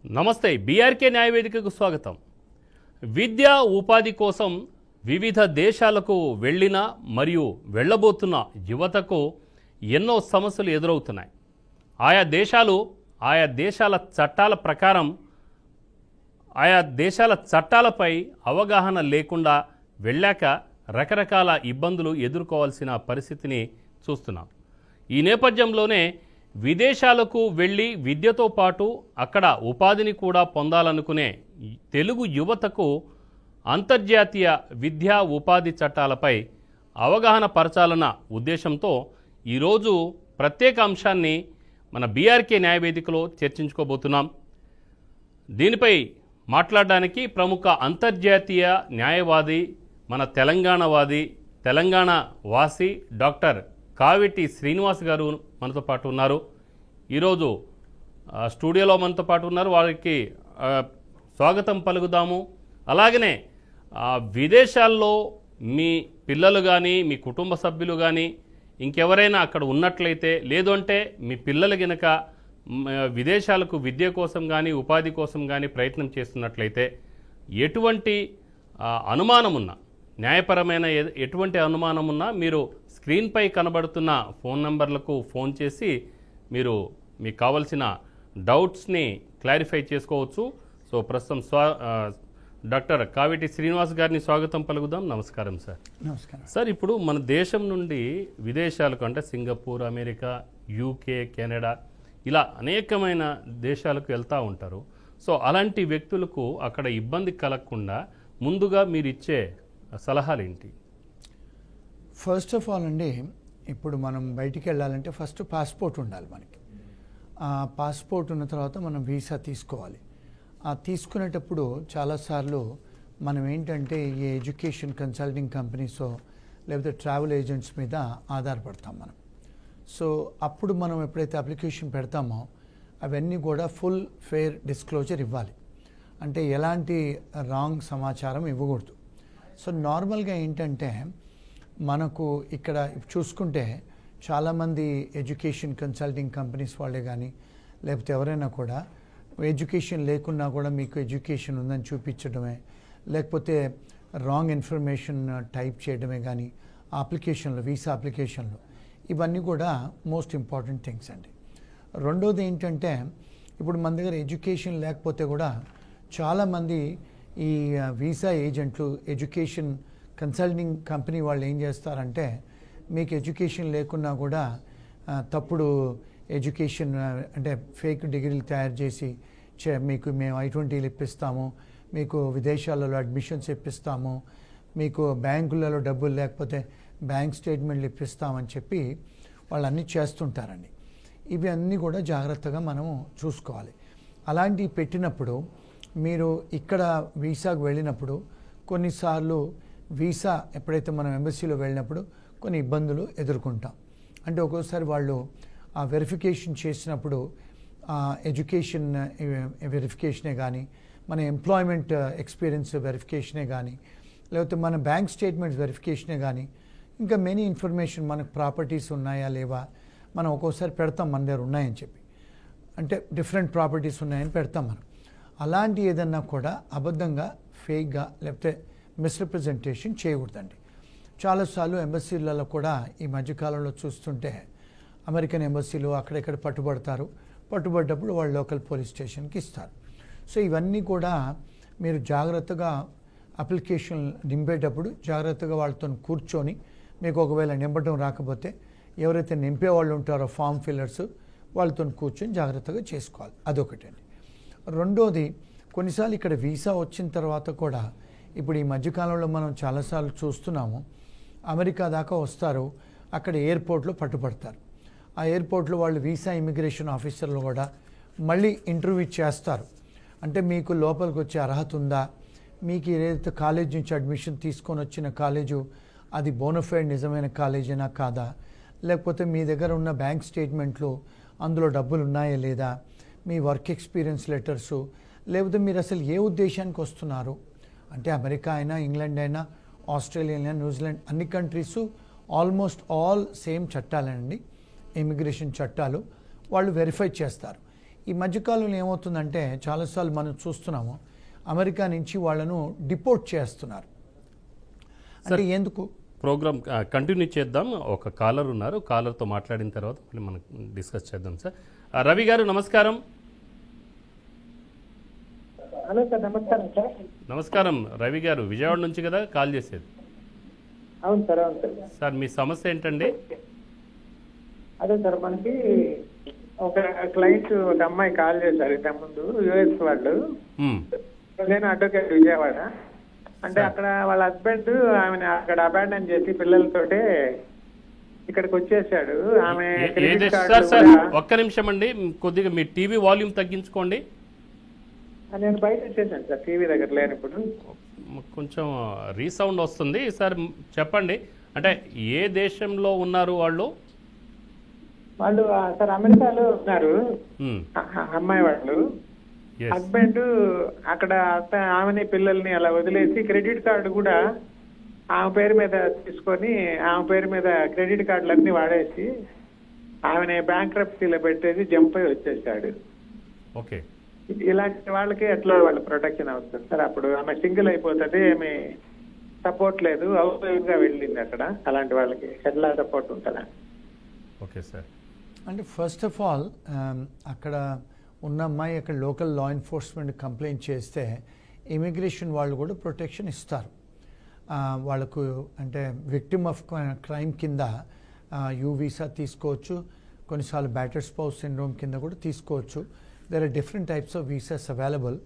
నమస్తే బీఆర్కే న్యాయవేదికకు స్వాగతం. విద్యా ఉపాధి కోసం వివిధ దేశాలకు వెళ్ళిన మరియు వెళ్ళబోతున్న యువతకు ఎన్నో సమస్యలు ఎదురవుతున్నాయి. ఆయా దేశాల చట్టాల ప్రకారం ఆయా దేశాల చట్టాలపై అవగాహన లేకుండా వెళ్ళాక రకరకాల ఇబ్బందులు ఎదుర్కోవాల్సిన పరిస్థితిని చూస్తున్నాం. ఈ నేపథ్యంలోనే విదేశాలకు వెళ్ళి విద్యతో పాటు అక్కడ ఉపాధిని కూడా పొందాలనుకునే తెలుగు యువతకు అంతర్జాతీయ విద్యా ఉపాధి చట్టాలపై అవగాహన పరచాలన్న ఉద్దేశంతో ఈరోజు ప్రత్యేక అంశాన్ని మన బీఆర్కే న్యాయవేదికలో చర్చించుకోబోతున్నాం. దీనిపై మాట్లాడడానికి ప్రముఖ అంతర్జాతీయ న్యాయవాది, మన తెలంగాణ వాసి డాక్టర్ కావిటి శ్రీనివాస్ గారు మనతో పాటు ఉన్నారు. ఈరోజు స్టూడియోలో మనతో పాటు ఉన్నారు. వారికి స్వాగతం పలుకుదాము. అలాగనే విదేశాల్లో మీ పిల్లలు కానీ మీ కుటుంబ సభ్యులు కానీ ఇంకెవరైనా అక్కడ ఉన్నట్లయితే, లేదు అంటే మీ పిల్లలు గనక విదేశాలకు విద్య కోసం కానీ ఉపాధి కోసం కానీ ప్రయత్నం చేస్తున్నట్లయితే ఎటువంటి అనుమానం ఉన్నా, న్యాయపరమైన ఎటువంటి అనుమానం ఉన్నా మీరు స్క్రీన్పై కనబడుతున్న ఫోన్ నంబర్లకు ఫోన్ చేసి మీరు మీకు కావాల్సిన డౌట్స్ని క్లారిఫై చేసుకోవచ్చు. సో ప్రస్తుతం డాక్టర్ కావిటి శ్రీనివాస్ గారిని స్వాగతం పలుకుదాం. నమస్కారం సార్. నమస్కారం సార్. ఇప్పుడు మన దేశం నుండి విదేశాలకు అంటే సింగపూర్, అమెరికా, యూకే, కెనడా ఇలా అనేకమైన దేశాలకు వెళ్తూ ఉంటారు. సో అలాంటి వ్యక్తులకు అక్కడ ఇబ్బంది కలగకుండా ముందుగా మీరు ఇచ్చే సలహాలు ఏంటి? ఫస్ట్ ఆఫ్ ఆల్ అండి, ఇప్పుడు మనం బయటికి వెళ్ళాలంటే ఫస్ట్ పాస్పోర్ట్ ఉండాలి మనకి. ఆ పాస్పోర్ట్ ఉన్న తర్వాత మనం వీసా తీసుకోవాలి. ఆ తీసుకునేటప్పుడు చాలాసార్లు మనం ఏంటంటే ఈ ఎడ్యుకేషన్ కన్సల్టింగ్ కంపెనీస్ లేకపోతే ట్రావెల్ ఏజెంట్స్ మీద ఆధారపడతాం మనం. సో అప్పుడు మనం ఎప్పుడైతే అప్లికేషన్ పెడతామో అవన్నీ కూడా ఫుల్ ఫెయిర్ డిస్క్లోజర్ ఇవ్వాలి. అంటే ఎలాంటి రాంగ్ సమాచారం ఇవ్వకూడదు. సో నార్మల్గా ఏంటంటే మనకు ఇక్కడ చూసుకుంటే చాలామంది ఎడ్యుకేషన్ కన్సల్టింగ్ కంపెనీస్ వాళ్ళే కానీ లేకపోతే ఎవరైనా కూడా ఎడ్యుకేషన్ లేకున్నా కూడా మీకు ఎడ్యుకేషన్ ఉందని చూపించడమే, లేకపోతే రాంగ్ ఇన్ఫర్మేషన్ టైప్ చేయడమే కానీ అప్లికేషన్లు, వీసా అప్లికేషన్లు, ఇవన్నీ కూడా మోస్ట్ ఇంపార్టెంట్ థింగ్స్ అండి. రెండోది ఏంటంటే ఇప్పుడు మన దగ్గర ఎడ్యుకేషన్ లేకపోతే కూడా చాలామంది ఈ వీసా ఏజెంట్లు, ఎడ్యుకేషన్ కన్సల్టింగ్ కంపెనీ వాళ్ళు ఏం చేస్తారంటే మీకు ఎడ్యుకేషన్ లేకున్నా కూడా తప్పుడు ఎడ్యుకేషన్ అంటే ఫేక్ డిగ్రీలు తయారు చేసి మీకు మేము I-20లు ఇప్పిస్తాము, మీకు విదేశాలలో అడ్మిషన్స్ ఇప్పిస్తాము, మీకు బ్యాంకులలో డబ్బులు లేకపోతే బ్యాంక్ స్టేట్మెంట్లు ఇప్పిస్తామని చెప్పి వాళ్ళు అన్నీ చేస్తుంటారండి. ఇవి అన్నీ కూడా జాగ్రత్తగా మనము చూసుకోవాలి. అలాంటివి పెట్టినప్పుడు మీరు ఇక్కడ వీసాకు వెళ్ళినప్పుడు కొన్నిసార్లు వీసా ఎప్పుడైతే మనం ఎంబసీలో వెళ్ళినప్పుడు కొన్ని ఇబ్బందులు ఎదుర్కొంటాం. అంటే ఒక్కోసారి వాళ్ళు ఆ వెరిఫికేషన్ చేసినప్పుడు ఎడ్యుకేషన్ వెరిఫికేషనే కానీ, మన ఎంప్లాయ్మెంట్ ఎక్స్పీరియన్స్ వెరిఫికేషనే కానీ, లేకపోతే మన బ్యాంక్ స్టేట్మెంట్స్ వెరిఫికేషనే కానీ, ఇంకా మెనీ ఇన్ఫర్మేషన్ మనకు ప్రాపర్టీస్ ఉన్నాయా లేవా మనం ఒక్కోసారి పెడతాం మన దగ్గర ఉన్నాయని చెప్పి, అంటే డిఫరెంట్ ప్రాపర్టీస్ ఉన్నాయని పెడతాం మనం. అలాంటి ఏదన్నా కూడా అబద్ధంగా, ఫేక్గా లేకపోతే మిస్రిప్రజెంటేషన్ చేయకూడదండి. చాలాసార్లు ఎంబసీలలో కూడా ఈ మధ్యకాలంలో చూస్తుంటే అమెరికన్ ఎంబసీలు అక్కడెక్కడ పట్టుబడ్డప్పుడు వాళ్ళు లోకల్ పోలీస్ స్టేషన్కి ఇస్తారు. సో ఇవన్నీ కూడా మీరు జాగ్రత్తగా అప్లికేషన్ నింపేటప్పుడు జాగ్రత్తగా వాళ్ళతో కూర్చొని, మీకు ఒకవేళ నింపడం రాకపోతే ఎవరైతే నింపే వాళ్ళు ఉంటారో ఫామ్ ఫిల్లర్స్ వాళ్ళతో కూర్చొని జాగ్రత్తగా చేసుకోవాలి. అదొకటండి. రెండోది, కొన్నిసార్లు ఇక్కడ వీసా వచ్చిన తర్వాత కూడా ఇప్పుడు ఈ మధ్యకాలంలో మనం చాలాసార్లు చూస్తున్నాము, అమెరికా దాకా వస్తారు, అక్కడ ఎయిర్పోర్ట్లో పట్టుబడతారు. ఆ ఎయిర్పోర్ట్లో వాళ్ళు వీసా ఇమిగ్రేషన్ ఆఫీసర్లు కూడా మళ్ళీ ఇంటర్వ్యూ చేస్తారు. అంటే మీకు లోపలికి వచ్చే అర్హత ఉందా, మీకు ఏదైతే కాలేజ్ నుంచి అడ్మిషన్ తీసుకొని వచ్చిన కాలేజు అది బోనఫైడ్ నిజమైన కాలేజేనా కాదా, లేకపోతే మీ దగ్గర ఉన్న బ్యాంక్ స్టేట్మెంట్లు అందులో డబ్బులు ఉన్నాయా లేదా, మీ వర్క్ ఎక్స్పీరియన్స్ లెటర్సు, లేకపోతే మీరు అసలు ఏ ఉద్దేశానికి వస్తున్నారు. అంటే అమెరికా అయినా, ఇంగ్లాండ్ అయినా, ఆస్ట్రేలియా అయినా, న్యూజిలాండ్, అన్ని కంట్రీసు ఆల్మోస్ట్ ఆల్ సేమ్ చట్టాలండి, ఇమిగ్రేషన్ చట్టాలు. వాళ్ళు వెరిఫై చేస్తారు. ఈ మధ్యకాలంలో ఏమవుతుందంటే చాలాసార్లు మనం చూస్తున్నాము, అమెరికా నుంచి వాళ్ళను డిపోర్ట్ చేస్తున్నారు. అంటే ఎందుకు? ప్రోగ్రామ్ కంటిన్యూ చేద్దాం. ఒక కాలర్ ఉన్నారు, కాలర్తో మాట్లాడిన తర్వాత మళ్ళీ మనం డిస్కస్ చేద్దాం సార్. రవి గారు నమస్కారం. హలో సార్, నమస్కారం సార్. నమస్కారం రవి గారు, విజయవాడ నుంచి కదా కాల్ చేసేది? అవును సార్, అవును సార్. సార్ మీ సమస్య ఏంటండి? అదే సార్, మనకి ఒక క్లయింట్, ఒక అమ్మాయి కాల్ చేశారు ఇంతకుముందు, యుఎస్ వాళ్ళు. నేను అడ్వకేట్ విజయవాడ. అంటే అక్కడ వాళ్ళ హస్బెండ్ ఆమెను అక్కడ అబాండన్ చేసి పిల్లలతోటే ఇక్కడికి వచ్చేసాడు. ఆమె ఒక్క నిమిషం అండి, కొద్దిగా మీ టీవీ వాల్యూమ్ తగ్గించుకోండి. నేను బయట వచ్చేసాను సార్, టీవీ దగ్గర లేను ఇప్పుడు. కొంచెం రీసౌండ్ వస్తుంది సార్, చెప్పండి. అంటే ఏ దేశంలో ఉన్నారు వాళ్ళు? వాళ్ళు సార్ అమెరికాలో ఉన్నారు, అమ్మాయి వాళ్ళు. హస్బెండ్ అక్కడ ఆమెని పిల్లల్ని అలా వదిలేసి క్రెడిట్ కార్డు కూడా ఆమె పేరు మీద తీసుకొని, ఆమె పేరు మీద క్రెడిట్ కార్డులన్నీ వాడేసి ఆమెని బ్యాంక్రప్సీలో పెట్టేసి జంప్ అయి వచ్చేసాడు. ఓకే, ఇలాంటి వాళ్ళకి ఎట్లా వాళ్ళ ప్రొటెక్షన్ అవుతుంది సార్? అప్పుడు ఆమె సింగిల్ అయిపోతుంది, ఏమి సపోర్ట్ లేదు, హౌస్ వైఫ్ గా వెళ్ళింది అక్కడ. అలాంటి వాళ్ళకి ఎట్లా సపోర్ట్ ఉంటుందా? Okay sir. అంటే ఫస్ట్ ఆఫ్ ఆల్ అక్కడ ఉన్న అమ్మాయి అక్కడ లోకల్ లా ఎన్ఫోర్స్మెంట్ కంప్లైంట్ చేస్తే ఇమిగ్రేషన్ వాళ్ళు కూడా ప్రొటెక్షన్ ఇస్తారు వాళ్ళకు. అంటే విక్టిమ్ ఆఫ్ క్రైమ్ కింద యూ వీసా తీసుకోవచ్చు, కొన్నిసార్లు బ్యాటర్డ్ స్పౌస్ సిండ్రోమ్ కింద కూడా తీసుకోవచ్చు. There are different types of visas available.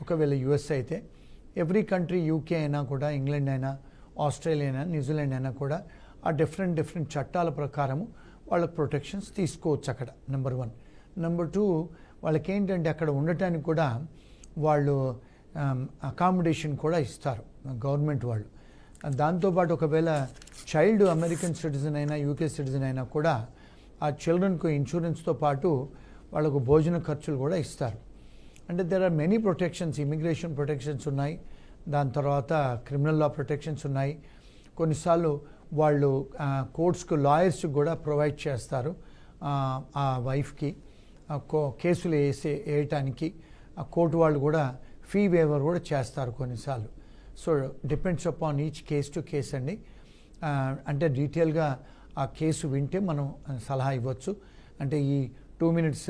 ఒకవేళ యుఎస్ అయితే, ఎవ్రీ కంట్రీ, యూకే అయినా కూడా, ఇంగ్లాండ్ అయినా, ఆస్ట్రేలియా అయినా, న్యూజిలాండ్ అయినా కూడా ఆ డిఫరెంట్ చట్టాల ప్రకారము వాళ్ళకి ప్రొటెక్షన్స్ తీసుకోవచ్చు అక్కడ. నెంబర్ 1. నెంబర్ 2, వాళ్ళకి ఏంటంటే అక్కడ ఉండటానికి కూడా వాళ్ళు అకామిడేషన్ కూడా ఇస్తారు గవర్నమెంట్ వాళ్ళు. దాంతోపాటు ఒకవేళ చైల్డ్ అమెరికన్ సిటిజన్ అయినా, యూకే సిటిజన్ అయినా కూడా ఆ చిల్డ్రన్కు ఇన్సూరెన్స్తో పాటు వాళ్ళకు భోజన ఖర్చులు కూడా ఇస్తారు. అంటే there are many protections. Immigration protections ఉన్నాయి, దాని తర్వాత క్రిమినల్ లా ప్రొటెక్షన్స్ ఉన్నాయి. కొన్నిసార్లు వాళ్ళు కోర్ట్స్కు లాయర్స్కి కూడా ప్రొవైడ్ చేస్తారు ఆ వైఫ్కి కేసులు వేయటానికి. ఆ కోర్టు వాళ్ళు కూడా ఫీ వేవర్ కూడా చేస్తారు కొన్నిసార్లు. So depends upon each case to case అండి. అంటే డీటెయిల్గా ఆ కేసు వింటే మనం సలహా ఇవ్వచ్చు. అంటే ఈ 2 minutes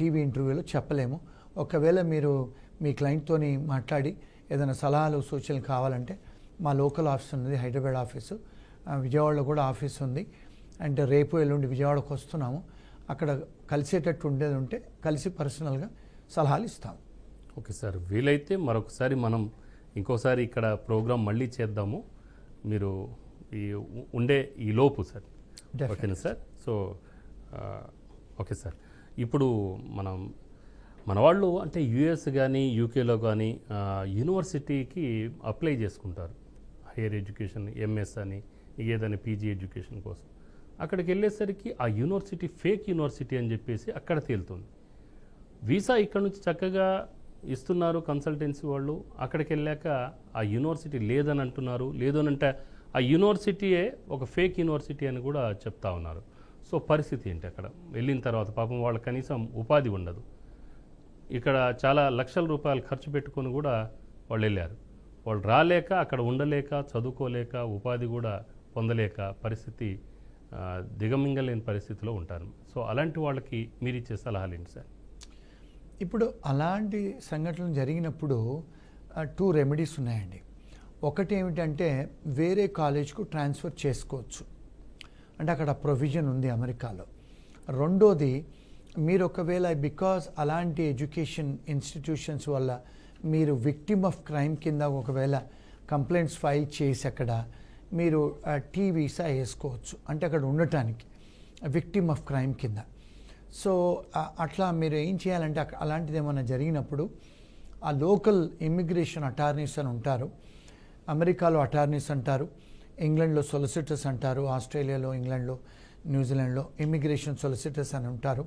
టీవీ ఇంటర్వ్యూలో చెప్పలేము. ఒకవేళ మీరు మీ క్లయింట్తోని మాట్లాడి ఏదైనా సలహాలు సూచనలు కావాలంటే మా లోకల్ ఆఫీస్ ఉన్నది, హైదరాబాద్ ఆఫీసు, విజయవాడలో కూడా ఆఫీస్ ఉంది. అంటే రేపు ఎల్లుండి విజయవాడకు వస్తున్నాము, అక్కడ కలిసేటట్టు ఉండేది ఉంటే కలిసి పర్సనల్గా సలహాలు ఇస్తాము. ఓకే సార్, వీలైతే మరొకసారి మనం ఇంకోసారి ఇక్కడ ప్రోగ్రాం మళ్ళీ చేద్దాము, మీరు ఈ లోపు సార్. ఓకేనా సార్? So okay sir. ఇప్పుడు మన వాళ్ళు అంటే యుఎస్ కానీ యూకేలో కానీ యూనివర్సిటీకి అప్లై చేసుకుంటారు, హైయర్ ఎడ్యుకేషన్, ఎంఎస్ అని, ఏదైనా పీజీ ఎడ్యుకేషన్ కోసం. అక్కడికి వెళ్ళేసరికి ఆ యూనివర్సిటీ ఫేక్ యూనివర్సిటీ అని చెప్పేసి అక్కడ తేలుతుంది. వీసా ఇక్కడ నుంచి చక్కగా ఇస్తున్నారు కన్సల్టెన్సీ వాళ్ళు, అక్కడికి వెళ్ళాక ఆ యూనివర్సిటీ లేదని అంటున్నారు. లేదు అని అంటే ఆ యూనివర్సిటీయే ఒక ఫేక్ యూనివర్సిటీ అని కూడా చెప్తా ఉన్నారు. సో పరిస్థితి ఏంటి? అక్కడ వెళ్ళిన తర్వాత పాపం వాళ్ళకి కనీసం ఉపాధి ఉండదు. ఇక్కడ చాలా లక్షల రూపాయలు ఖర్చు పెట్టుకొని కూడా వాళ్ళు వెళ్ళారు. వాళ్ళు రాలేక, అక్కడ ఉండలేక, చదువుకోలేక, ఉపాధి కూడా పొందలేక పరిస్థితి దిగమింగలేని పరిస్థితిలో ఉంటారు. సో అలాంటి వాళ్ళకి మీరు ఇచ్చే సలహాలు ఏంటి సార్? ఇప్పుడు అలాంటి సంఘటనలు జరిగినప్పుడు 2 రెమెడీస్ ఉన్నాయండి. ఒకటి ఏమిటంటే వేరే కాలేజ్కు ట్రాన్స్ఫర్ చేసుకోవచ్చు, అంటే అక్కడ ప్రొవిజన్ ఉంది అమెరికాలో. రెండోది, మీరు ఒకవేళ బికాజ్ అలాంటి ఎడ్యుకేషన్ ఇన్స్టిట్యూషన్స్ వల్ల మీరు విక్టిమ్ ఆఫ్ క్రైమ్ కింద ఒకవేళ కంప్లైంట్స్ ఫైల్ చేసి అక్కడ మీరు టీ వీసా వేసుకోవచ్చు, అంటే అక్కడ ఉండటానికి విక్టిమ్ ఆఫ్ క్రైమ్ కింద. సో అట్లా మీరు ఏం చేయాలంటే అలాంటిది ఏమైనా జరిగినప్పుడు ఆ లోకల్ ఇమ్మిగ్రేషన్ అటార్నీస్ అని ఉంటారు, అమెరికాలో అటార్నీస్ అంటారు, ఇంగ్లాండ్లో సొలిసిటర్స్ అంటారు, ఆస్ట్రేలియాలో, ఇంగ్లాండ్లో, న్యూజిలాండ్లో ఇమ్మిగ్రేషన్ సొలిసిటర్స్ అని ఉంటారు.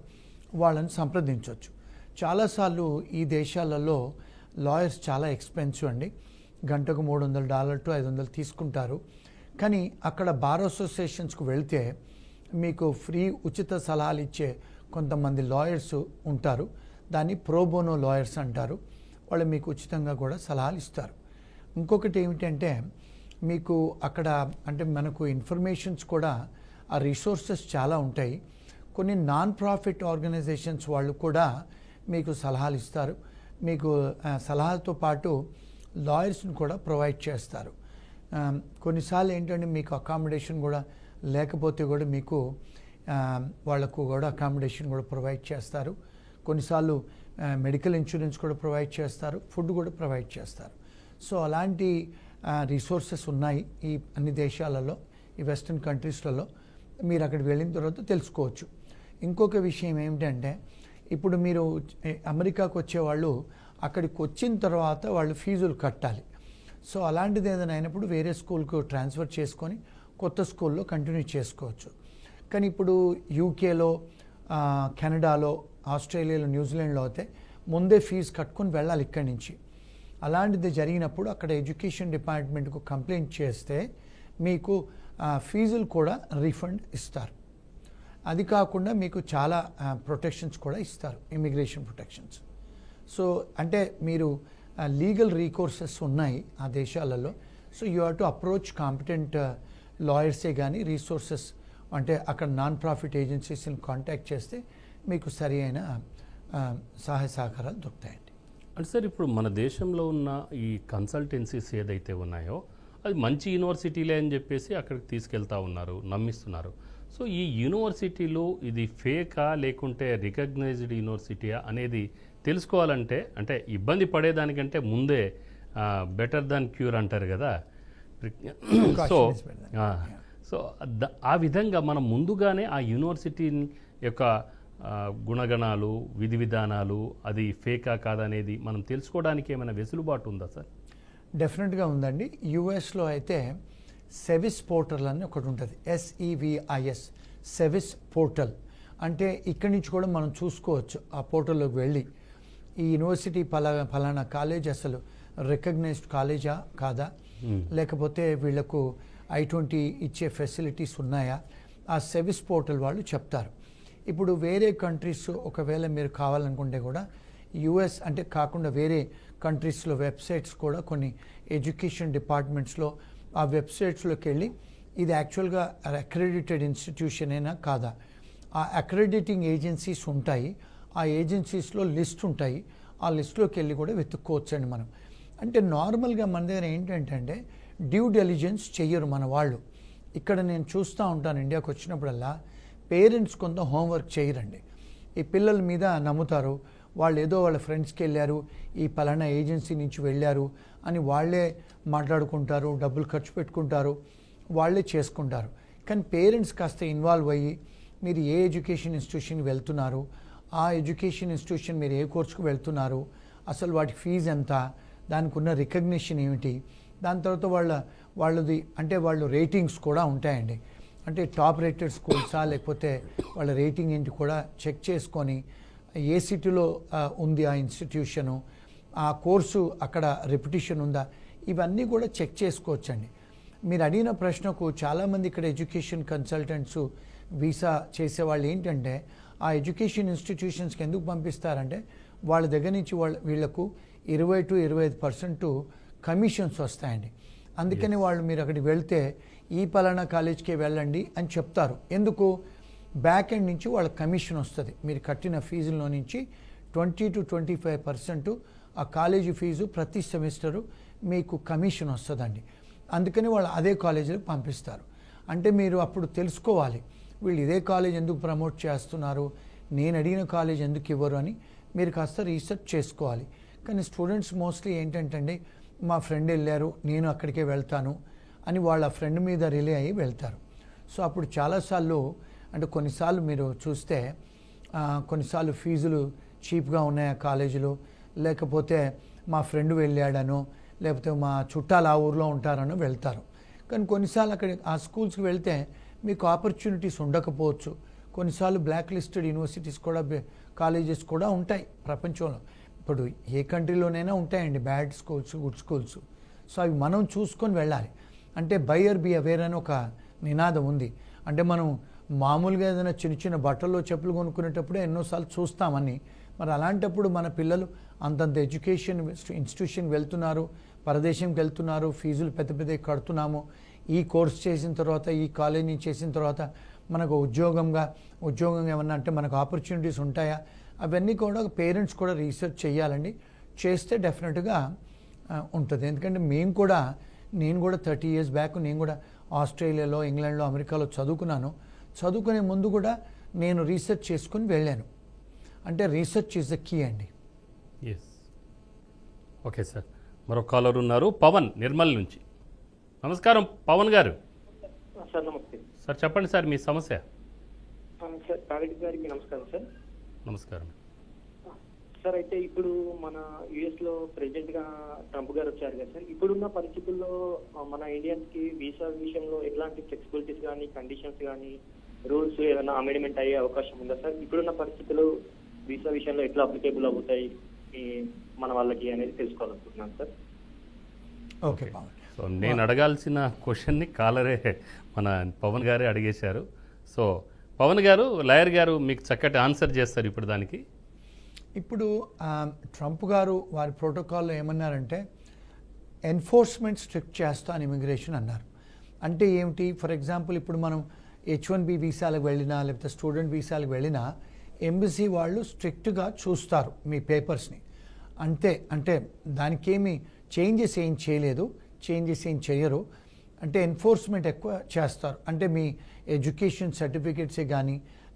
వాళ్ళని సంప్రదించవచ్చు. చాలాసార్లు ఈ దేశాలలో లాయర్స్ చాలా ఎక్స్పెన్సివ్ అండి, గంటకు $300 to $500 తీసుకుంటారు. కానీ అక్కడ బార్ అసోసియేషన్స్కు వెళ్తే మీకు ఫ్రీ ఉచిత సలహాలు ఇచ్చే కొంతమంది లాయర్స్ ఉంటారు, దాన్ని ప్రోబోనో లాయర్స్ అంటారు. వాళ్ళు మీకు ఉచితంగా కూడా సలహాలు ఇస్తారు. ఇంకొకటి ఏమిటంటే మీకు అక్కడ అంటే మనకు ఇన్ఫర్మేషన్స్ కూడా ఆ రిసోర్సెస్ చాలా ఉంటాయి. కొన్ని నాన్ ప్రాఫిట్ ఆర్గనైజేషన్స్ వాళ్ళు కూడా మీకు సలహాలు ఇస్తారు. మీకు సలహాలతో పాటు లాయర్స్ని కూడా ప్రొవైడ్ చేస్తారు. కొన్నిసార్లు ఏంటంటే మీకు అకామిడేషన్ కూడా లేకపోతే కూడా మీకు వాళ్లకు కూడా అకామిడేషన్ కూడా ప్రొవైడ్ చేస్తారు. కొన్నిసార్లు మెడికల్ ఇన్సూరెన్స్ కూడా ప్రొవైడ్ చేస్తారు, ఫుడ్ కూడా ప్రొవైడ్ చేస్తారు. సో అలాంటి రిసోర్సెస్ ఉన్నాయి ఈ అన్ని దేశాలలో, ఈ వెస్ట్రన్ కంట్రీస్లలో. మీరు అక్కడికి వెళ్ళిన తర్వాత తెలుసుకోవచ్చు. ఇంకొక విషయం ఏమిటంటే ఇప్పుడు మీరు అమెరికాకు వచ్చేవాళ్ళు అక్కడికి వచ్చిన తర్వాత వాళ్ళు ఫీజులు కట్టాలి. సో అలాంటిది ఏదైనా అయినప్పుడు వేరే స్కూల్కు ట్రాన్స్ఫర్ చేసుకొని కొత్త స్కూల్లో కంటిన్యూ చేసుకోవచ్చు. కానీ ఇప్పుడు యూకేలో, కెనడాలో, ఆస్ట్రేలియాలో, న్యూజిలాండ్లో అయితే ముందే ఫీజు కట్టుకొని వెళ్ళాలి ఇక్కడి నుంచి. అలాంటిది జరిగినప్పుడు అక్కడ ఎడ్యుకేషన్ డిపార్ట్మెంట్కు కంప్లైంట్ చేస్తే మీకు ఫీజులు కూడా రీఫండ్ ఇస్తారు. అది కాకుండా మీకు చాలా ప్రొటెక్షన్స్ కూడా ఇస్తారు, ఇమిగ్రేషన్ ప్రొటెక్షన్స్. సో అంటే మీరు లీగల్ రీకోర్సెస్ ఉన్నాయి ఆ దేశాలలో. So you have to approach competent లాయర్సే కానీ రీసోర్సెస్ అంటే అక్కడ నాన్ ప్రాఫిట్ ఏజెన్సీస్ని కాంటాక్ట్ చేస్తే మీకు సరి అయిన సహాయ సహకారాలు దొరుకుతాయండి. అంటే సార్ ఇప్పుడు మన దేశంలో ఉన్న ఈ కన్సల్టెన్సీస్ ఏదైతే ఉన్నాయో అది మంచి యూనివర్సిటీలే అని చెప్పేసి అక్కడికి తీసుకెళ్తా ఉన్నారు, నమ్మిస్తున్నారు. సో ఈ యూనివర్సిటీలు ఇది ఫేకా లేకుంటే రికగ్నైజ్డ్ యూనివర్సిటీయా అనేది తెలుసుకోవాలంటే అంటే ఇబ్బంది పడేదానికంటే ముందే బెటర్ దాన్ క్యూర్ అంటారు కదా. సో ఆ విధంగా మనం ముందుగానే ఆ యూనివర్సిటీ యొక్క గుణగణాలు, విధి విధానాలు, అది ఫేకా కాదనేది మనం తెలుసుకోవడానికి ఏమైనా వెసులుబాటు ఉందా సార్? డెఫినెట్గా ఉందండి. యుఎస్లో అయితే సెవిస్ పోర్టల్ అని ఒకటి ఉంటుంది, SEVIS, సెవిస్ పోర్టల్. అంటే ఇక్కడి నుంచి కూడా మనం చూసుకోవచ్చు ఆ పోర్టల్లోకి వెళ్ళి ఈ యూనివర్సిటీ ఫలానా కాలేజ్ అసలు రికగ్నైజ్డ్ కాలేజా కాదా, లేకపోతే వీళ్లకు I-20 ఇచ్చే ఫెసిలిటీస్ ఉన్నాయా, ఆ సెవిస్ పోర్టల్ వాళ్ళు చెప్తారు. ఇప్పుడు వేరే కంట్రీస్ ఒకవేళ మీరు కావాలనుకుంటే కూడా యుఎస్ అంటే కాకుండా వేరే కంట్రీస్లో వెబ్సైట్స్ కూడా కొన్ని ఎడ్యుకేషన్ డిపార్ట్మెంట్స్లో ఆ వెబ్సైట్స్లోకి వెళ్ళి ఇది యాక్చువల్గా అక్రెడిటెడ్ ఇన్స్టిట్యూషన్ అయినా కాదా, ఆ అక్రెడిటింగ్ ఏజెన్సీస్ ఉంటాయి, ఆ ఏజెన్సీస్లో లిస్ట్ ఉంటాయి, ఆ లిస్ట్లోకి వెళ్ళి కూడా వెతుక్కోవచ్చండి మనం. అంటే నార్మల్గా మన దగ్గర ఏంటంటే డ్యూ డెలిజెన్స్ చెయ్యరు మన వాళ్ళు. ఇక్కడ నేను చూస్తూ ఉంటాను ఇండియాకి వచ్చినప్పుడల్లా పేరెంట్స్ కొంత హోంవర్క్ చేయరండి. ఈ పిల్లల మీద నమ్ముతారు, వాళ్ళు ఏదో వాళ్ళ ఫ్రెండ్స్కి వెళ్ళారు, ఈ పలానా ఏజెన్సీ నుంచి వెళ్ళారు అని వాళ్ళే మాట్లాడుకుంటారు, డబ్బులు ఖర్చు పెట్టుకుంటారు, వాళ్ళే చేసుకుంటారు. కానీ పేరెంట్స్ కాస్త ఇన్వాల్వ్ అయ్యి మీరు ఏ ఎడ్యుకేషన్ ఇన్స్టిట్యూషన్కి వెళ్తున్నారు, ఆ ఎడ్యుకేషన్ ఇన్స్టిట్యూషన్ మీరు ఏ కోర్సుకు వెళ్తున్నారు, అసలు వాటి ఫీజు ఎంత, దానికి ఉన్న రికగ్నిషన్ ఏమిటి, దాని తర్వాత వాళ్ళది అంటే వాళ్ళు రేటింగ్స్ కూడా ఉంటాయండి. అంటే టాప్ రేటెడ్ స్కూల్సా లేకపోతే వాళ్ళ రేటింగ్ ఏంటి కూడా చెక్ చేసుకొని ఏ సిటీలో ఉంది ఆ ఇన్స్టిట్యూషను, ఆ కోర్సు అక్కడ రెప్యుటేషన్ ఉందా, ఇవన్నీ కూడా చెక్ చేసుకోవచ్చండి. మీరు అడిగిన ప్రశ్నకు చాలామంది ఇక్కడ ఎడ్యుకేషన్ కన్సల్టెంట్స్ వీసా చేసేవాళ్ళు ఏంటంటే ఆ ఎడ్యుకేషన్ ఇన్స్టిట్యూషన్స్కి ఎందుకు పంపిస్తారంటే వాళ్ళ దగ్గర నుంచి వీళ్లకు 20-25% కమిషన్స్ వస్తాయండి. అందుకని వాళ్ళు మీరు అక్కడికి వెళ్తే ఈ పలానా కాలేజ్కే వెళ్ళండి అని చెప్తారు. ఎందుకు? బ్యాక్ ఎండ్ నుంచి వాళ్ళ కమిషన్ వస్తుంది. మీరు కట్టిన ఫీజులో నుంచి 20-25% ఆ కాలేజీ ఫీజు ప్రతి సెమిస్టరు మీకు కమిషన్ వస్తుందండి. అందుకని వాళ్ళు అదే కాలేజీలకు పంపిస్తారు. అంటే మీరు అప్పుడు తెలుసుకోవాలి వీళ్ళు ఇదే కాలేజ్ ఎందుకు ప్రమోట్ చేస్తున్నారు, నేను అడిగిన కాలేజ్ ఎందుకు ఇవ్వరు అని మీరు కాస్త రీసెర్చ్ చేసుకోవాలి. కానీ స్టూడెంట్స్ మోస్ట్లీ ఏంటంటే మా ఫ్రెండ్ వెళ్ళారు నేను అక్కడికే వెళ్తాను అని వాళ్ళ ఫ్రెండ్ మీద రిలే అయ్యి వెళ్తారు. సో అప్పుడు చాలాసార్లు అంటే కొన్నిసార్లు మీరు చూస్తే కొన్నిసార్లు ఫీజులు చీప్గా ఉన్నాయి ఆ కాలేజీలో, లేకపోతే మా ఫ్రెండ్ వెళ్ళాడనో లేకపోతే మా చుట్టాలు ఆ ఊర్లో ఉంటారనో వెళ్తారు. కానీ కొన్నిసార్లు అక్కడ ఆ స్కూల్స్కి వెళ్తే మీకు ఆపర్చునిటీస్ ఉండకపోవచ్చు. కొన్నిసార్లు బ్లాక్ లిస్టెడ్ యూనివర్సిటీస్ కూడా కాలేజెస్ కూడా ఉంటాయి ప్రపంచంలో. ఇప్పుడు ఏ కంట్రీలోనైనా ఉంటాయండి bad schools, good schools. So అవి మనం చూసుకొని వెళ్ళాలి. అంటే బయర్ బి అవేర్ అని ఒక నినాదం ఉంది. అంటే మనం మామూలుగా ఏదైనా చిన్న చిన్న బట్టలు చెప్పులు కొనుక్కునేటప్పుడు ఎన్నోసార్లు చూస్తామని. మరి అలాంటప్పుడు మన పిల్లలు అంతంత ఎడ్యుకేషన్ ఇన్స్టిట్యూషన్కి వెళ్తున్నారు, పరదేశంకి వెళ్తున్నారు, ఫీజులు పెద్ద పెద్ద కడుతున్నాము. ఈ కోర్స్ చేసిన తర్వాత, ఈ కాలేజ్ నుంచి చేసిన తర్వాత మనకు ఉద్యోగం ఏమన్నా అంటే మనకు ఆపర్చునిటీస్ ఉంటాయా, అవన్నీ కూడా పేరెంట్స్ కూడా రీసెర్చ్ చేయాలండి. చేస్తే డెఫినెట్గా ఉంటుంది. ఎందుకంటే నేను కూడా 30 years బ్యాక్ నేను కూడా ఆస్ట్రేలియాలో, ఇంగ్లాండ్లో, అమెరికాలో చదువుకునే ముందు కూడా నేను రీసెర్చ్ చేసుకుని వెళ్ళాను. అంటే రీసెర్చ్ ఈజ్ ద కీ అండి. Yes, okay sir. మరో కాలర్ ఉన్నారు, పవన్ నిర్మల్ నుంచి. నమస్కారం పవన్ గారు. సార్ నమస్తే సార్, చెప్పండి సార్ మీ సమస్య. సార్ కాళీ గారికి నమస్కారం సార్. నమస్కారం సార్. అయితే ఇప్పుడు మన యుఎస్ లో ప్రెసిడెంట్ గా ట్రంప్ గారు వచ్చారు కదా సార్. ఇప్పుడున్న పరిస్థితుల్లో మన ఇండియన్స్ కి వీసా విషయంలో ఎట్లాంటి ఫ్లెక్సిబిలిటీస్ కానీ, కండిషన్స్ కానీ, రూల్స్ ఏదైనా అమెండ్మెంట్ అయ్యే అవకాశం ఉందా సార్? ఇప్పుడున్న పరిస్థితుల్లో వీసా విషయంలో ఎట్లా అప్లికేబుల్ అవుతాయి మన వాళ్ళకి అనేది తెలుసుకోవాలనుకుంటున్నాను సార్. ఓకే పవన్. సో నేను అడగాల్సిన క్వశ్చన్ని కాలరే మన పవన్ గారే అడిగేశారు. సో పవన్ గారు, లాయర్ గారు మీకు చక్కటి ఆన్సర్ చేస్తారు ఇప్పుడు దానికి. ఇప్పుడు ట్రంప్ గారు వారి ప్రోటోకాల్లో ఏమన్నారంటే ఎన్ఫోర్స్మెంట్ స్ట్రిక్ట్ చేస్తాను ఇమిగ్రేషన్ అన్నారు. అంటే ఏమిటి? ఫర్ ఎగ్జాంపుల్ ఇప్పుడు మనం H1B వీసాలకు వెళ్ళినా, లేకపోతే స్టూడెంట్ వీసాలకు వెళ్ళినా ఎంబసీ వాళ్ళు స్ట్రిక్ట్గా చూస్తారు మీ పేపర్స్ని. అంటే దానికేమి చేంజెస్ ఏం చేయరు. అంటే ఎన్ఫోర్స్మెంట్ ఎక్కువ చేస్తారు. అంటే మీ ఎడ్యుకేషన్ సర్టిఫికేట్సే కానీ,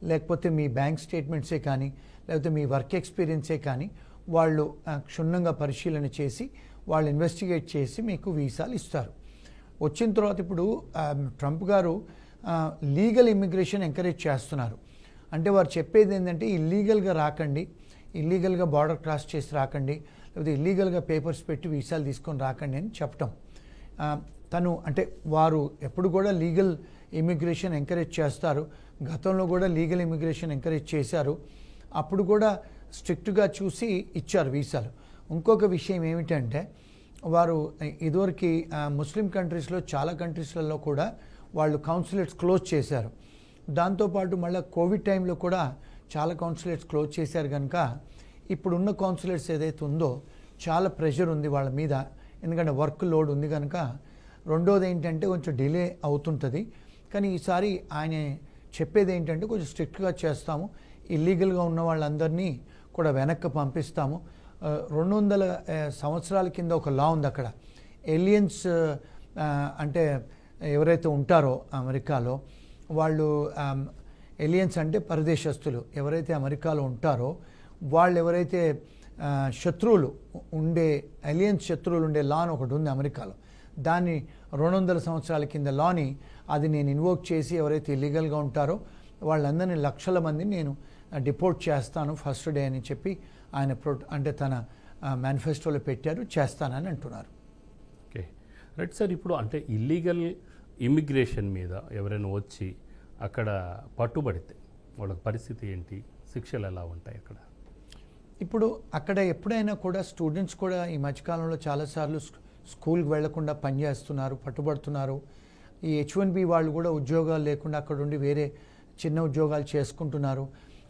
లేకపోతే మీ బ్యాంక్ స్టేట్మెంట్సే కానీ, లేకపోతే మీ వర్క్ ఎక్స్పీరియన్సే కానీ వాళ్ళు క్షుణ్ణంగా పరిశీలన చేసి వాళ్ళు ఇన్వెస్టిగేట్ చేసి మీకు వీసాలు ఇస్తారు. వచ్చిన తర్వాత ఇప్పుడు ట్రంప్ గారు లీగల్ ఇమిగ్రేషన్ ఎంకరేజ్ చేస్తున్నారు. అంటే వారు చెప్పేది ఏంటంటే ఇల్లీగల్గా రాకండి, ఇల్లీగల్గా బార్డర్ క్రాస్ చేసి రాకండి, లేకపోతే ఇల్లీగల్గా పేపర్స్ పెట్టి వీసాలు తీసుకొని రాకండి అని చెప్పటం. అంటే వారు ఎప్పుడు కూడా లీగల్ ఇమిగ్రేషన్ ఎంకరేజ్ చేస్తారు. గతంలో కూడా లీగల్ ఇమిగ్రేషన్ ఎంకరేజ్ చేశారు. అప్పుడు కూడా స్ట్రిక్ట్గా చూసి ఇచ్చారు వీసాలు. ఇంకొక విషయం ఏమిటంటే వారు ఇదివరకు ముస్లిం కంట్రీస్లో చాలా కంట్రీస్లలో కూడా వాళ్ళు కౌన్సిలేట్స్ క్లోజ్ చేశారు. దాంతోపాటు మళ్ళీ కోవిడ్ టైంలో కూడా చాలా కౌన్సిలేట్స్ క్లోజ్ చేశారు. కనుక ఇప్పుడున్న కౌన్సిలేట్స్ ఏదైతే ఉందో చాలా ప్రెషర్ ఉంది వాళ్ళ మీద, ఎందుకంటే వర్క్ లోడ్ ఉంది కనుక. రెండోది ఏంటంటే కొంచెం డిలే అవుతుంటుంది. కానీ ఈసారి ఆయన చెప్పేది ఏంటంటే కొంచెం స్ట్రిక్ట్గా చేస్తాము, ఇల్లీగల్గా ఉన్న వాళ్ళందరినీ కూడా వెనక్కి పంపిస్తాము. 200 సంవత్సరాల కింద ఒక లా ఉంది అక్కడ. ఏలియన్స్ అంటే ఎవరైతే ఉంటారో అమెరికాలో వాళ్ళు, ఏలియన్స్ అంటే పరదేశస్తులు ఎవరైతే అమెరికాలో ఉంటారో వాళ్ళు ఎవరైతే శత్రువులు ఉండే, ఏలియన్స్ శత్రువులు ఉండే లా అని ఒకటి ఉంది అమెరికాలో. దాన్ని 200 సంవత్సరాల కింద లాని అది నేను ఇన్వోక్ చేసి ఎవరైతే ఇల్లీగల్గా ఉంటారో వాళ్ళందరినీ లక్షల మందిని నేను డిపోర్ట్ చేస్తాను ఫస్ట్ డే అని చెప్పి ఆయన అంటే తన మేనిఫెస్టోలో పెట్టారు, చేస్తానని అంటున్నారు. Okay right sir. ఇప్పుడు అంటే ఇల్లీగల్ ఇమిగ్రేషన్ మీద ఎవరైనా వచ్చి అక్కడ పట్టుబడితే వాళ్ళ పరిస్థితి ఏంటి, శిక్షలు ఎలా ఉంటాయి అక్కడ? ఇప్పుడు అక్కడ ఎప్పుడైనా కూడా స్టూడెంట్స్ కూడా ఈ మధ్యకాలంలో చాలాసార్లు స్కూల్కి వెళ్లకుండా పనిచేస్తున్నారు, పట్టుబడుతున్నారు. ఈ H1B వాళ్ళు కూడా ఉద్యోగాలు లేకుండా అక్కడ ఉండి వేరే చిన్న ఉద్యోగాలు చేసుకుంటున్నారు.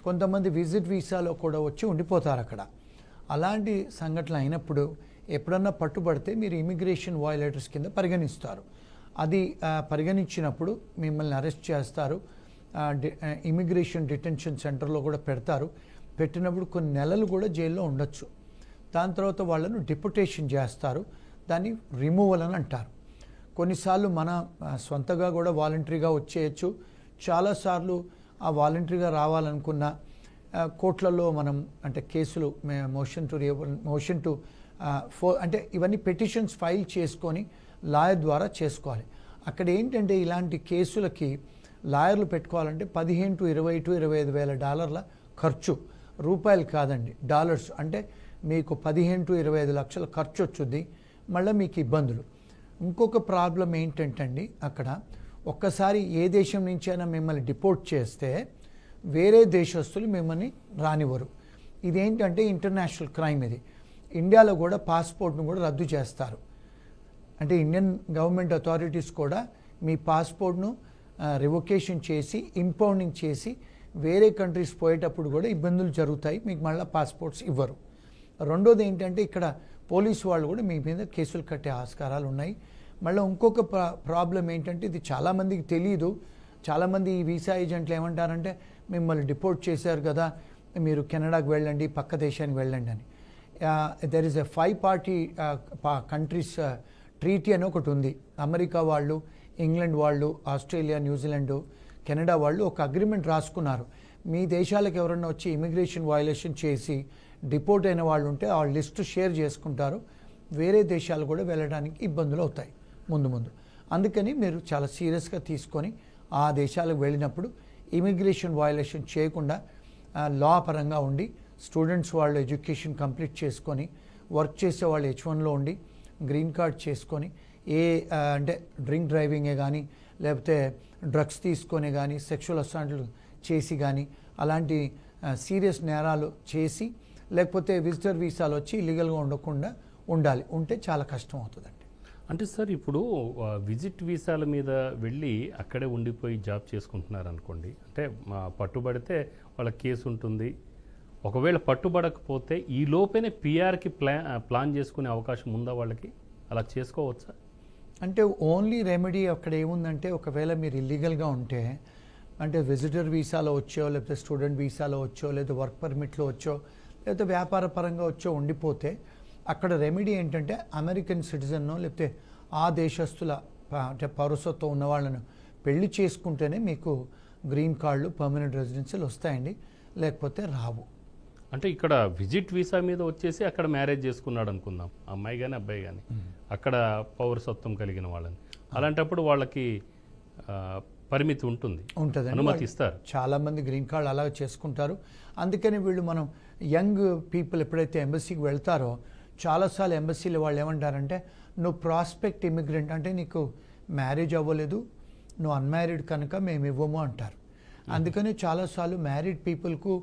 కొంతమంది విజిట్ వీసాలో కూడా వచ్చి ఉండిపోతారు అక్కడ. అలాంటి సంఘటనలు అయినప్పుడు ఎప్పుడన్నా పట్టుబడితే మీరు ఇమిగ్రేషన్ వయోలేటర్స్ కింద పరిగణిస్తారు. అది పరిగణించినప్పుడు మిమ్మల్ని అరెస్ట్ చేస్తారు, ఇమిగ్రేషన్ డిటెన్షన్ సెంటర్లో కూడా పెడతారు. పెట్టినప్పుడు కొన్ని నెలలు కూడా జైల్లో ఉండొచ్చు. దాని తర్వాత వాళ్ళను డిపోటేషన్ చేస్తారు, దాన్ని రిమూవల్ అని అంటారు. కొన్నిసార్లు మన సొంతగా కూడా వాలంటరీగా వచ్చేయచ్చు. చాలాసార్లు ఆ వాలంటరీగా రావాలనుకున్న కోర్టులలో మనం అంటే కేసులు మోషన్ టు అంటే ఇవన్నీ పెటిషన్స్ ఫైల్ చేసుకొని లాయర్ ద్వారా చేసుకోవాలి. అక్కడ ఏంటంటే ఇలాంటి కేసులకి లాయర్లు పెట్టుకోవాలంటే $15,000 to $25,000 ఖర్చు, రూపాయలు కాదండి, డాలర్స్. అంటే మీకు 15 to 25 లక్షల ఖర్చు వచ్చుద్ది, మళ్ళీ మీకు ఇబ్బందులు. ఇంకొక ప్రాబ్లం ఏంటంటే అక్కడ ఒక్కసారి ఏ దేశం నుంచైనా మిమ్మల్ని డిపోర్ట్ చేస్తే వేరే దేశస్తులు మిమ్మల్ని రానివ్వరు. ఇదేంటంటే ఇంటర్నేషనల్ క్రైమ్. ఇది ఇండియాలో కూడా పాస్పోర్ట్ను కూడా రద్దు చేస్తారు. అంటే ఇండియన్ గవర్నమెంట్ అథారిటీస్ కూడా మీ పాస్పోర్ట్ను రివొకేషన్ చేసి ఇంపౌండింగ్ చేసి వేరే కంట్రీస్ పోయేటప్పుడు కూడా ఇబ్బందులు జరుగుతాయి, మీకు మళ్ళీ పాస్పోర్ట్స్ ఇవ్వరు. రెండోది ఏంటంటే ఇక్కడ పోలీసు వాళ్ళు కూడా మీ మీద కేసులు కట్టే ఆస్కారాలు ఉన్నాయి. మళ్ళీ ఇంకొక ప్రాబ్లం ఏంటంటే ఇది చాలామందికి తెలియదు. చాలామంది ఈ వీసా ఏజెంట్లు ఏమంటారంటే మిమ్మల్ని డిపోర్ట్ చేశారు కదా, మీరు కెనడాకి వెళ్ళండి, పక్క దేశానికి వెళ్ళండి అని. There is a 5 party countries treaty అని ఒకటి ఉంది. అమెరికా వాళ్ళు, ఇంగ్లాండ్ వాళ్ళు, ఆస్ట్రేలియా, న్యూజిలాండ్, కెనడా వాళ్ళు ఒక అగ్రిమెంట్ రాసుకున్నారు. మీ దేశాలకు ఎవరన్నా వచ్చి ఇమిగ్రేషన్ వయలేషన్ చేసి డిపోర్ట్ అయిన వాళ్ళు ఉంటే ఆ లిస్టు షేర్ చేసుకుంటారు. వేరే దేశాలు కూడా వెళ్ళడానికి ఇబ్బందులు అవుతాయి ముందు. అందుకని మీరు చాలా సీరియస్గా తీసుకొని ఆ దేశాలకు వెళ్ళినప్పుడు ఇమిగ్రేషన్ వయలేషన్ చేయకుండా లా పరంగా ఉండి, స్టూడెంట్స్ వాళ్ళు ఎడ్యుకేషన్ కంప్లీట్ చేసుకొని, వర్క్ చేసే వాళ్ళు H1లో ఉండి, గ్రీన్ కార్డ్ చేసుకొని, అంటే డ్రింక్ డ్రైవింగే కానీ లేకపోతే డ్రగ్స్ తీసుకొని కానీ, సెక్షువల్ అసాల్ట్లు చేసి కానీ, అలాంటి సీరియస్ నేరాలు చేసి, లేకపోతే విజిటర్ వీసాలు వచ్చి ఇల్లీగల్గా ఉండకుండా ఉంటే చాలా కష్టం అవుతుందండి. అంటే సార్ ఇప్పుడు విజిట్ వీసాల మీద వెళ్ళి అక్కడే ఉండిపోయి జాబ్ చేసుకుంటున్నారు అనుకోండి, అంటే పట్టుబడితే వాళ్ళ కేసు ఉంటుంది. ఒకవేళ పట్టుబడకపోతే ఈ లోపేనే పిఆర్కి ప్లాన్ చేసుకునే అవకాశం ఉందా వాళ్ళకి? అలా చేసుకోవచ్చా? అంటే ఓన్లీ రెమెడీ అక్కడ ఏముందంటే, ఒకవేళ మీరు ఇల్లీగల్గా ఉంటే, అంటే విజిటర్ వీసాలో వచ్చో, లేకపోతే స్టూడెంట్ వీసాలో వచ్చో, లేదా వర్క్ పర్మిట్లో వచ్చో, లేకపోతే వ్యాపార పరంగా వచ్చో ఉండిపోతే, అక్కడ రెమెడీ ఏంటంటే అమెరికన్ సిటిజన్నో లేకపోతే ఆ దేశస్తుల అంటే పౌరసత్వం ఉన్న వాళ్ళను పెళ్లి చేసుకుంటేనే మీకు గ్రీన్ కార్డులు, పర్మనెంట్ రెసిడెన్షియల్ వస్తాయండి, లేకపోతే రావు. అంటే ఇక్కడ విజిట్ వీసా మీద వచ్చేసి అక్కడ మ్యారేజ్ చేసుకున్నాడు అనుకుందాం, అమ్మాయి కానీ అబ్బాయి కానీ, అక్కడ పౌరసత్వం కలిగిన వాళ్ళని, అలాంటప్పుడు వాళ్ళకి పరిమితి ఉంటుంది, అనుమతి ఇస్తారు. చాలామంది గ్రీన్ కార్డు అలా చేసుకుంటారు. అందుకని వీళ్ళు మనం యంగ్ పీపుల్ ఎప్పుడైతే ఎంబసీకి వెళ్తారో, చాలాసార్లు ఎంబసీలో వాళ్ళు ఏమంటారంటే, నువ్వు ప్రాస్పెక్ట్ ఇమిగ్రెంట్, అంటే నీకు మ్యారేజ్ అవ్వలేదు, నువ్వు అన్మ్యారీడ్ కనుక మేము ఇవ్వము అంటారు. అందుకని చాలాసార్లు మ్యారీడ్ పీపుల్కు,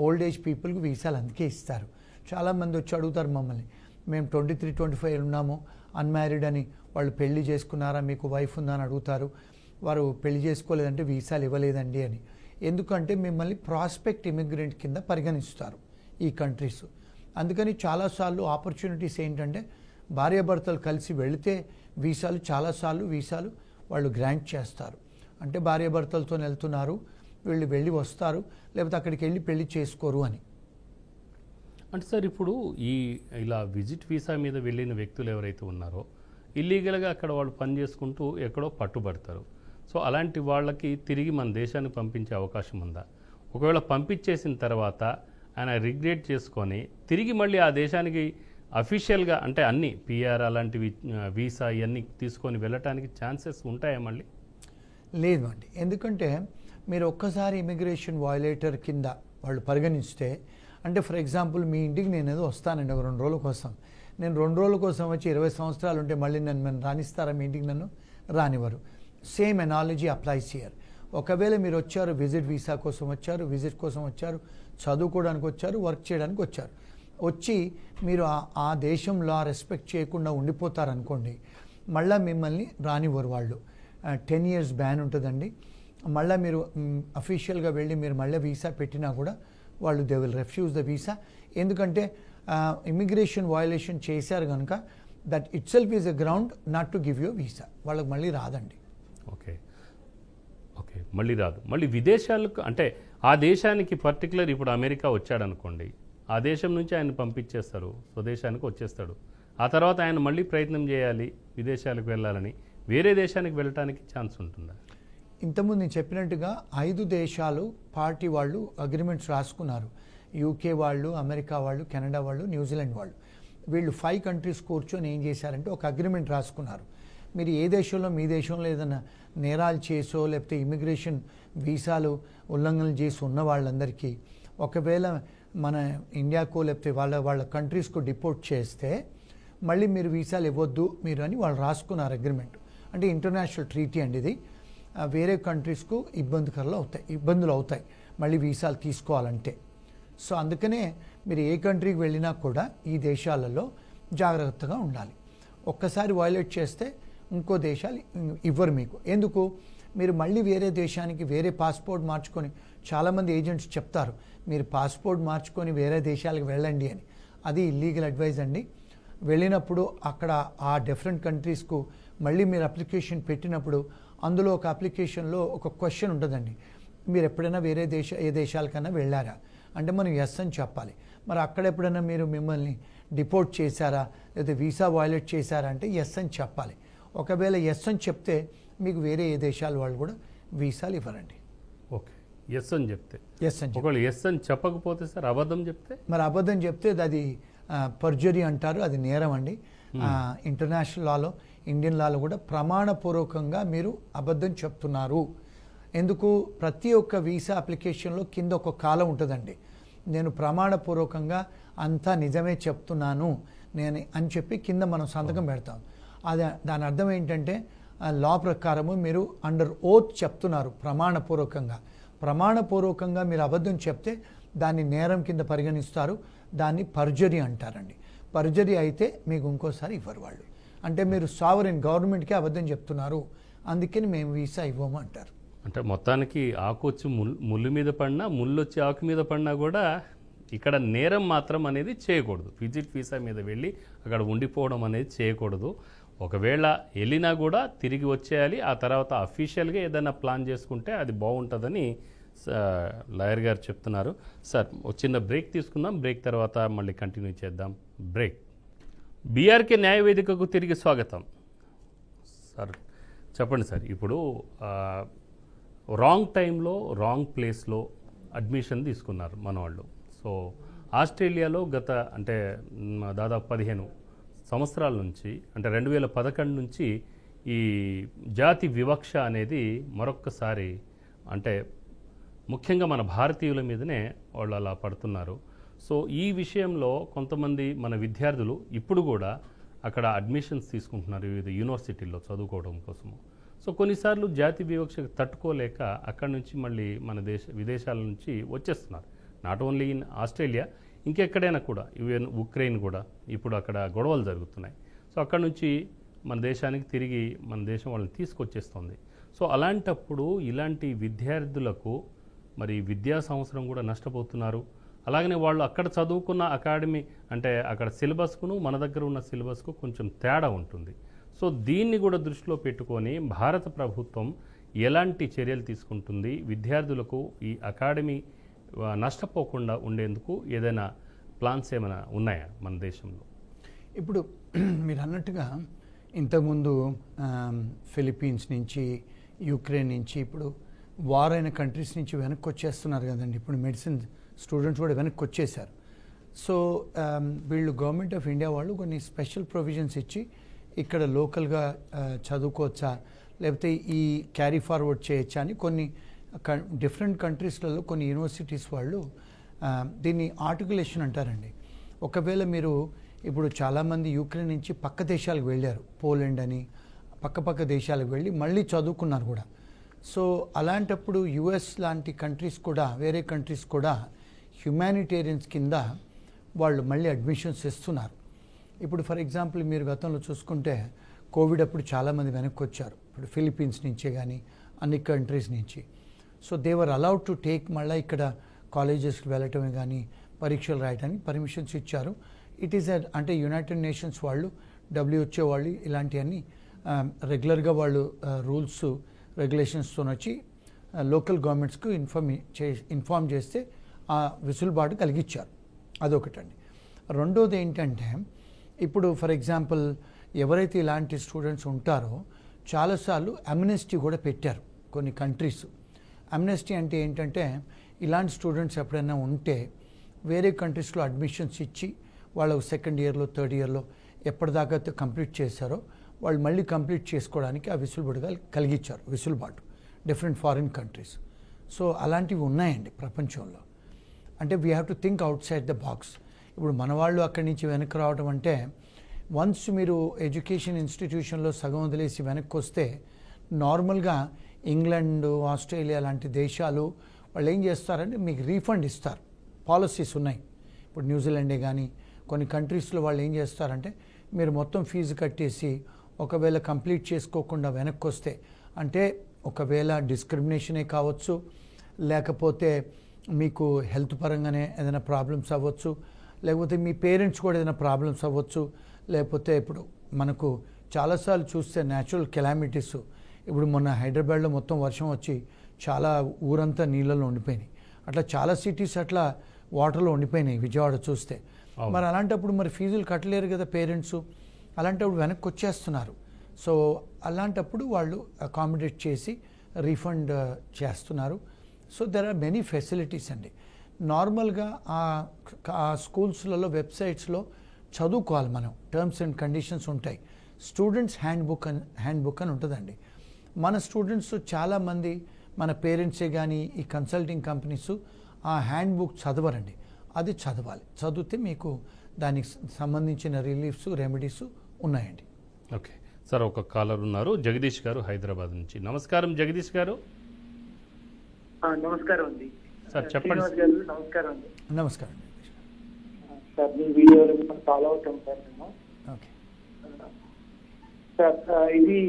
ఓల్డ్ ఏజ్ పీపుల్కి వీసాలు అందుకే ఇస్తారు. చాలామంది వచ్చి అడుగుతారు మమ్మల్ని, మేము 23-25 ఉన్నాము, అన్మ్యారీడ్ అని, వాళ్ళు పెళ్లి చేసుకున్నారా, మీకు వైఫ్ ఉందా అని అడుగుతారు. వారు పెళ్లి చేసుకోలేదంటే వీసాలు ఇవ్వలేదండి అని. ఎందుకంటే మిమ్మల్ని ప్రాస్పెక్ట్ ఇమిగ్రెంట్ కింద పరిగణిస్తారు ఈ కంట్రీస్. అందుకని చాలాసార్లు ఆపర్చునిటీస్ ఏంటంటే, భార్యాభర్తలు కలిసి వెళితే చాలాసార్లు వీసాలు వాళ్ళు గ్రాంట్ చేస్తారు. అంటే భార్యాభర్తలతో వెళ్తున్నారు, వీళ్ళు వెళ్ళి వస్తారు, లేకపోతే అక్కడికి వెళ్ళి పెళ్లి చేసుకోరు అని. అంటే సార్ ఇప్పుడు ఇలా విజిట్ వీసా మీద వెళ్ళిన వ్యక్తులు ఎవరైతే ఉన్నారో, ఇల్లీగల్గా అక్కడ వాళ్ళు పని చేసుకుంటూ ఎక్కడో పట్టుబడతారు. సో అలాంటి వాళ్ళకి తిరిగి మన దేశానికి పంపించే అవకాశం ఉందా? ఒకవేళ పంపించేసిన తర్వాత ఆయన రిగ్రెట్ చేసుకొని తిరిగి మళ్ళీ ఆ దేశానికి అఫీషియల్గా, అంటే అన్ని పిఆర్ అలాంటివి, వీసా ఇవన్నీ తీసుకొని వెళ్ళటానికి ఛాన్సెస్ ఉంటాయా మళ్ళీ? లేదు అండి. ఎందుకంటే మీరు ఒక్కసారి ఇమిగ్రేషన్ వయలేటర్ కింద వాళ్ళు పరిగణిస్తే, అంటే ఫర్ ఎగ్జాంపుల్ మీ ఇంటికి నేను ఏదో వస్తానండి ఒక 2 రోజుల కోసం, నేను 2 రోజుల కోసం వచ్చి 20 సంవత్సరాలు ఉంటే మళ్ళీ నన్ను రానిస్తారా మీ ఇంటికి? నన్ను రానివ్వరు. Same analogy applies here. ఒకవేళ మీరు వచ్చారు, విజిట్ వీసా కోసం వచ్చారు, విజిట్ కోసం వచ్చారు, చదువుకోవడానికి వచ్చారు, వర్క్ చేయడానికి వచ్చారు, వచ్చి మీరు ఆ దేశంలో రెస్పెక్ట్ చేయకుండా ఉండిపోతారనుకోండి, మళ్ళీ మిమ్మల్ని రానివ్వరు వాళ్ళు. 10 years బ్యాన్ ఉంటుందండి. మళ్ళీ మీరు అఫీషియల్గా వెళ్ళి మీరు మళ్ళీ వీసా పెట్టినా కూడా వాళ్ళు they will refuse the visa. ఎందుకంటే ఇమిగ్రేషన్ వయలేషన్ చేశారు కనుక that itself is a ground not to give you visa. వాళ్ళకి మళ్ళీ రాదండి. ఓకే, మళ్ళీ రాదు. మళ్ళీ విదేశాలకు, అంటే ఆ దేశానికి పర్టికులర్ ఇప్పుడు అమెరికా వచ్చాడనుకోండి, ఆ దేశం నుంచి ఆయన పంపించేస్తారు, స్వదేశానికి వచ్చేస్తాడు. ఆ తర్వాత ఆయన మళ్ళీ ప్రయత్నం చేయాలి విదేశాలకు వెళ్ళాలని, వేరే దేశానికి వెళ్ళటానికి ఛాన్స్ ఉంటుందా? ఇంతకుముందు నేను చెప్పినట్టుగా 5 దేశాలు పార్టీ వాళ్ళు అగ్రిమెంట్స్ రాసుకున్నారు. యూకే వాళ్ళు, అమెరికా వాళ్ళు, కెనడా వాళ్ళు, న్యూజిలాండ్ వాళ్ళు. వీళ్ళు 5 countries కూర్చొని ఏం చేశారంటే ఒక అగ్రిమెంట్ రాసుకున్నారు. మీరు ఏ దేశంలో, మీ దేశంలో ఏదైనా నేరాలు చేసో లేకపోతే ఇమిగ్రేషన్ వీసాలు ఉల్లంఘనలు చేసి ఉన్న వాళ్ళందరికీ ఒకవేళ మన ఇండియాకో లేకపోతే వాళ్ళ కంట్రీస్కు డిపోర్ట్ చేస్తే మళ్ళీ మీరు వీసాలు ఇవ్వద్దు మీరు అని వాళ్ళు రాసుకున్నారు అగ్రిమెంట్. అంటే ఇంటర్నేషనల్ ట్రీటీ అండి ఇది. వేరే కంట్రీస్కు ఇబ్బందులు అవుతాయి మళ్ళీ వీసాలు తీసుకోవాలంటే. సో అందుకనే మీరు ఏ కంట్రీకి వెళ్ళినా కూడా ఈ దేశాలలో జాగ్రత్తగా ఉండాలి. ఒక్కసారి వయలేట్ చేస్తే ఇంకో దేశాలు ఇవ్వరు మీకు. ఎందుకు? మీరు మళ్ళీ వేరే దేశానికి వేరే పాస్పోర్ట్ మార్చుకొని, చాలామంది ఏజెంట్స్ చెప్తారు మీరు పాస్పోర్ట్ మార్చుకొని వేరే దేశాలకు వెళ్ళండి అని. అది ఇల్లీగల్ అడ్వైజ్ అండి. వెళ్ళినప్పుడు అక్కడ ఆ డిఫరెంట్ కంట్రీస్కు మళ్ళీ మీరు అప్లికేషన్ పెట్టినప్పుడు అందులో ఒక అప్లికేషన్లో ఒక క్వశ్చన్ ఉంటుందండి, మీరు ఎప్పుడైనా వేరే ఏ దేశాలకన్నా వెళ్ళారా అంటే మనం ఎస్ అని చెప్పాలి. మరి అక్కడ ఎప్పుడైనా మీరు మిమ్మల్ని డిపోర్ట్ చేశారా లేదా వీసా వయలేట్ చేశారా అంటే ఎస్ అని చెప్పాలి. ఒకవేళ ఎస్ అని చెప్తే మీకు వేరే ఏ దేశాల వాళ్ళు కూడా వీసాలు ఇవ్వరండి. ఓకే, ఎస్ అని చెప్తే. ఎస్ అని ఒకవేళ ఎస్ అని చెప్పకపోతే సార్, అబద్ధం చెప్తే? మరి అబద్ధం చెప్తే అది పర్జరీ అంటారు, అది నేరం అండి. ఇంటర్నేషనల్ లాలో, ఇండియన్ లాలో కూడా ప్రమాణపూర్వకంగా మీరు అబద్ధం చెప్తున్నారు. ఎందుకు? ప్రతి ఒక్క వీసా అప్లికేషన్లో కింద ఒక కాలం ఉంటుందండి, నేను ప్రమాణపూర్వకంగా అంతా నిజమే చెప్తున్నాను నేను అని చెప్పి కింద మనం సంతకం పెడతాం. దాని అర్థం ఏంటంటే లా ప్రకారము మీరు అండర్ ఓత్ చెప్తున్నారు ప్రమాణపూర్వకంగా మీరు అబద్ధం చెప్తే దాన్ని నేరం కింద పరిగణిస్తారు. దాన్ని పర్జరీ అంటారండి. పర్జరీ అయితే మీకు ఇంకోసారి ఇవ్వరు వాళ్ళు. అంటే మీరు సావరెన్ గవర్నమెంట్కి అబద్ధం చెప్తున్నారు, అందుకని మేము వీసా ఇవ్వము అంటారు. అంటే మొత్తానికి ఆకు వచ్చి ముళ్ళు మీద పడినా, ముళ్ళు వచ్చి ఆకు మీద పడినా కూడా ఇక్కడ నేరం మాత్రం అనేది చేయకూడదు. విజిట్ వీసా మీద వెళ్ళి అక్కడ ఉండిపోవడం అనేది చేయకూడదు. ఒకవేళ వెళ్ళినా కూడా తిరిగి వచ్చేయాలి. ఆ తర్వాత అఫీషియల్గా ఏదైనా ప్లాన్ చేసుకుంటే అది బాగుంటుందని లాయర్ గారు చెప్తున్నారు. సార్, ఒక చిన్న బ్రేక్ తీసుకుందాం. బ్రేక్ తర్వాత మళ్ళీ కంటిన్యూ చేద్దాం. బ్రేక్. బీఆర్కే న్యాయవేదికకు తిరిగి స్వాగతం. సార్ చెప్పండి సార్, ఇప్పుడు రాంగ్ టైంలో రాంగ్ ప్లేస్లో అడ్మిషన్ తీసుకున్నారు మన వాళ్ళు. సో ఆస్ట్రేలియాలో గత అంటే దాదాపు 15 సంవత్సరాల నుంచి, అంటే 2011 నుంచి ఈ జాతి వివక్ష అనేది మరొక్కసారి, అంటే ముఖ్యంగా మన భారతీయుల మీదనే వాళ్ళు అలా పడుతున్నారు. సో ఈ విషయంలో కొంతమంది మన విద్యార్థులు ఇప్పుడు కూడా అక్కడ అడ్మిషన్స్ తీసుకుంటున్నారు వివిధ యూనివర్సిటీల్లో చదువుకోవడం కోసము. సో కొన్నిసార్లు జాతి వివక్షకు తట్టుకోలేక అక్కడి నుంచి మళ్ళీ మన విదేశాల నుంచి వచ్చేస్తున్నారు. నాట్ ఓన్లీ ఇన్ ఆస్ట్రేలియా, ఇంకెక్కడైనా కూడా, ఈవెన్ ఉక్రెయిన్ కూడా ఇప్పుడు అక్కడ గొడవలు జరుగుతున్నాయి. సో అక్కడ నుంచి మన దేశానికి తిరిగి మన దేశం వాళ్ళని తీసుకొచ్చేస్తుంది. సో అలాంటప్పుడు ఇలాంటి విద్యార్థులకు మరి విద్యా సంవత్సరం కూడా నష్టపోతున్నారు. అలాగనే వాళ్ళు అక్కడ చదువుకున్న అకాడమీ, అంటే అక్కడ సిలబస్కును మన దగ్గర ఉన్న సిలబస్కు కొంచెం తేడా ఉంటుంది. సో దీన్ని కూడా దృష్టిలో పెట్టుకొని భారత ప్రభుత్వం ఎలాంటి చర్యలు తీసుకుంటుంది, విద్యార్థులకు ఈ అకాడమీ నష్టపోకుండా ఉండేందుకు ఏదైనా ప్లాన్స్ ఏమైనా ఉన్నాయా మన దేశంలో? ఇప్పుడు మీరు అన్నట్టుగా ఇంతకుముందు ఫిలిప్పీన్స్ నుంచి, యుక్రెయిన్ నుంచి, ఇప్పుడు వార్ అయిన కంట్రీస్ నుంచి వెనక్కి వచ్చేస్తున్నారు కదండి. ఇప్పుడు మెడిసిన్ స్టూడెంట్స్ కూడా వెనక్కి వచ్చేసారు. సో వీళ్ళు గవర్నమెంట్ ఆఫ్ ఇండియా వాళ్ళు కొన్ని స్పెషల్ ప్రొవిజన్స్ ఇచ్చి ఇక్కడ లోకల్గా చదువుకోవచ్చా లేకపోతే ఈ క్యారీ ఫార్వర్డ్ చేయొచ్చా అని కొన్ని డిఫరెంట్ కంట్రీస్లలో కొన్ని యూనివర్సిటీస్ వాళ్ళు దీన్ని ఆర్టికులేషన్ అంటారండి. ఒకవేళ మీరు ఇప్పుడు చాలామంది యుక్రెయిన్ నుంచి పక్క దేశాలకు వెళ్ళారు, పోలాండ్ అని పక్క దేశాలకు వెళ్ళి మళ్ళీ చదువుకున్నారు కూడా. సో అలాంటప్పుడు యుఎస్ లాంటి కంట్రీస్ కూడా, వేరే కంట్రీస్ కూడా హ్యుమానిటేరియన్స్ కింద వాళ్ళు మళ్ళీ అడ్మిషన్స్ ఇస్తున్నారు. ఇప్పుడు ఫర్ ఎగ్జాంపుల్ మీరు గతంలో చూసుకుంటే కోవిడ్ అప్పుడు చాలామంది వెనక్కి వచ్చారు, ఇప్పుడు ఫిలిప్పీన్స్ నుంచే కానీ అన్ని కంట్రీస్ నుంచి. So they were allowed to take, మళ్ళీ ఇక్కడ కాలేజెస్కి వెళ్ళటమే కానీ పరీక్షలు రాయడానికి పర్మిషన్స్ ఇచ్చారు. ఇట్ ఈస్ అంటే యునైటెడ్ నేషన్స్ వాళ్ళు, WHO వాళ్ళు ఇలాంటివన్నీ రెగ్యులర్గా వాళ్ళు రూల్స్ రెగ్యులేషన్స్తో వచ్చి లోకల్ గవర్నమెంట్స్కు ఇన్ఫార్మ్ చేస్తే ఆ వెసులుబాటు కలిగించారు. అదొకటండి. రెండోది ఏంటంటే ఇప్పుడు ఫర్ ఎగ్జాంపుల్ ఎవరైతే ఇలాంటి స్టూడెంట్స్ ఉంటారో చాలాసార్లు అమ్నెస్టీ కూడా పెట్టారు కొన్ని కంట్రీస్. అమ్నెస్టీ అంటే ఏంటంటే ఇలాంటి స్టూడెంట్స్ ఎప్పుడైనా ఉంటే వేరే కంట్రీస్లో అడ్మిషన్స్ ఇచ్చి వాళ్ళు సెకండ్ ఇయర్లో, థర్డ్ ఇయర్లో ఎప్పటిదాకా కంప్లీట్ చేశారో వాళ్ళు మళ్ళీ కంప్లీట్ చేసుకోవడానికి ఆ వెసులుబాటుగా కలిగించారు, వెసులుబాటు డిఫరెంట్ ఫారిన్ కంట్రీస్. సో అలాంటివి ఉన్నాయండి ప్రపంచంలో. అంటే we have to think out side the box. ఇప్పుడు మన వాళ్ళు అక్కడి నుంచి వెనక్కి రావడం అంటే, వన్స్ మీరు ఎడ్యుకేషన్ ఇన్స్టిట్యూషన్లో సగం వదిలేసి వెనక్కి వస్తే నార్మల్గా ఇంగ్లాండ్, ఆస్ట్రేలియా లాంటి దేశాలు వాళ్ళు ఏం చేస్తారంటే మీకు రీఫండ్ ఇస్తారు, పాలసీస్ ఉన్నాయి. ఇప్పుడు న్యూజిలాండే కానీ కొన్ని కంట్రీస్లో వాళ్ళు ఏం చేస్తారంటే మీరు మొత్తం ఫీజు కట్టేసి ఒకవేళ కంప్లీట్ చేసుకోకుండా వెనక్కి వస్తే, అంటే ఒకవేళ డిస్క్రిమినేషనే కావచ్చు, లేకపోతే మీకు హెల్త్ పరంగానే ఏదైనా ప్రాబ్లమ్స్ అవ్వచ్చు, లేకపోతే మీ పేరెంట్స్ కూడా ఏదైనా ప్రాబ్లమ్స్ అవ్వచ్చు, లేకపోతే ఇప్పుడు మనకు చాలాసార్లు చూస్తే న్యాచురల్ కెలామిటీస్, ఇప్పుడు మొన్న హైదరాబాద్లో మొత్తం వర్షం వచ్చి చాలా ఊరంతా నీళ్ళలో ఉండిపోయినాయి. అట్లా చాలా సిటీస్ అట్లా వాటర్లో ఉండిపోయినాయి విజయవాడ చూస్తే. మరి అలాంటప్పుడు మరి ఫీజులు కట్టలేరు కదా పేరెంట్స్, అలాంటప్పుడు వెనక్కి వచ్చేస్తున్నారు. సో అలాంటప్పుడు వాళ్ళు అకామిడేట్ చేసి రీఫండ్ చేస్తున్నారు. So there are many facilities అండి. నార్మల్గా ఆ స్కూల్స్లలో వెబ్సైట్స్లో చదువుకోవాలి మనం, టర్మ్స్ అండ్ కండిషన్స్ ఉంటాయి. స్టూడెంట్స్ హ్యాండ్ బుక్ అని ఉంటుందండి. మన స్టూడెంట్స్ చాలామంది మన పేరెంట్సే కానీ ఈ కన్సల్టింగ్ కంపెనీస్ ఆ హ్యాండ్ బుక్ చదవరండి. అది చదవాలి. చదివితే మీకు దానికి సంబంధించిన రిలీఫ్స్, రెమెడీస్ ఉన్నాయండి. ఓకే సార్, ఒక కాలర్ ఉన్నారు, జగదీష్ గారు హైదరాబాద్ నుంచి. నమస్కారం జగదీష్ గారు. నమస్కారం అండి సార్ చెప్పండి. నమస్కారం అండి. నమస్కారం సార్, మీ వీడియోలు ఫాలో అవుతాం సార్ మేము. ఓకే సార్, ఇది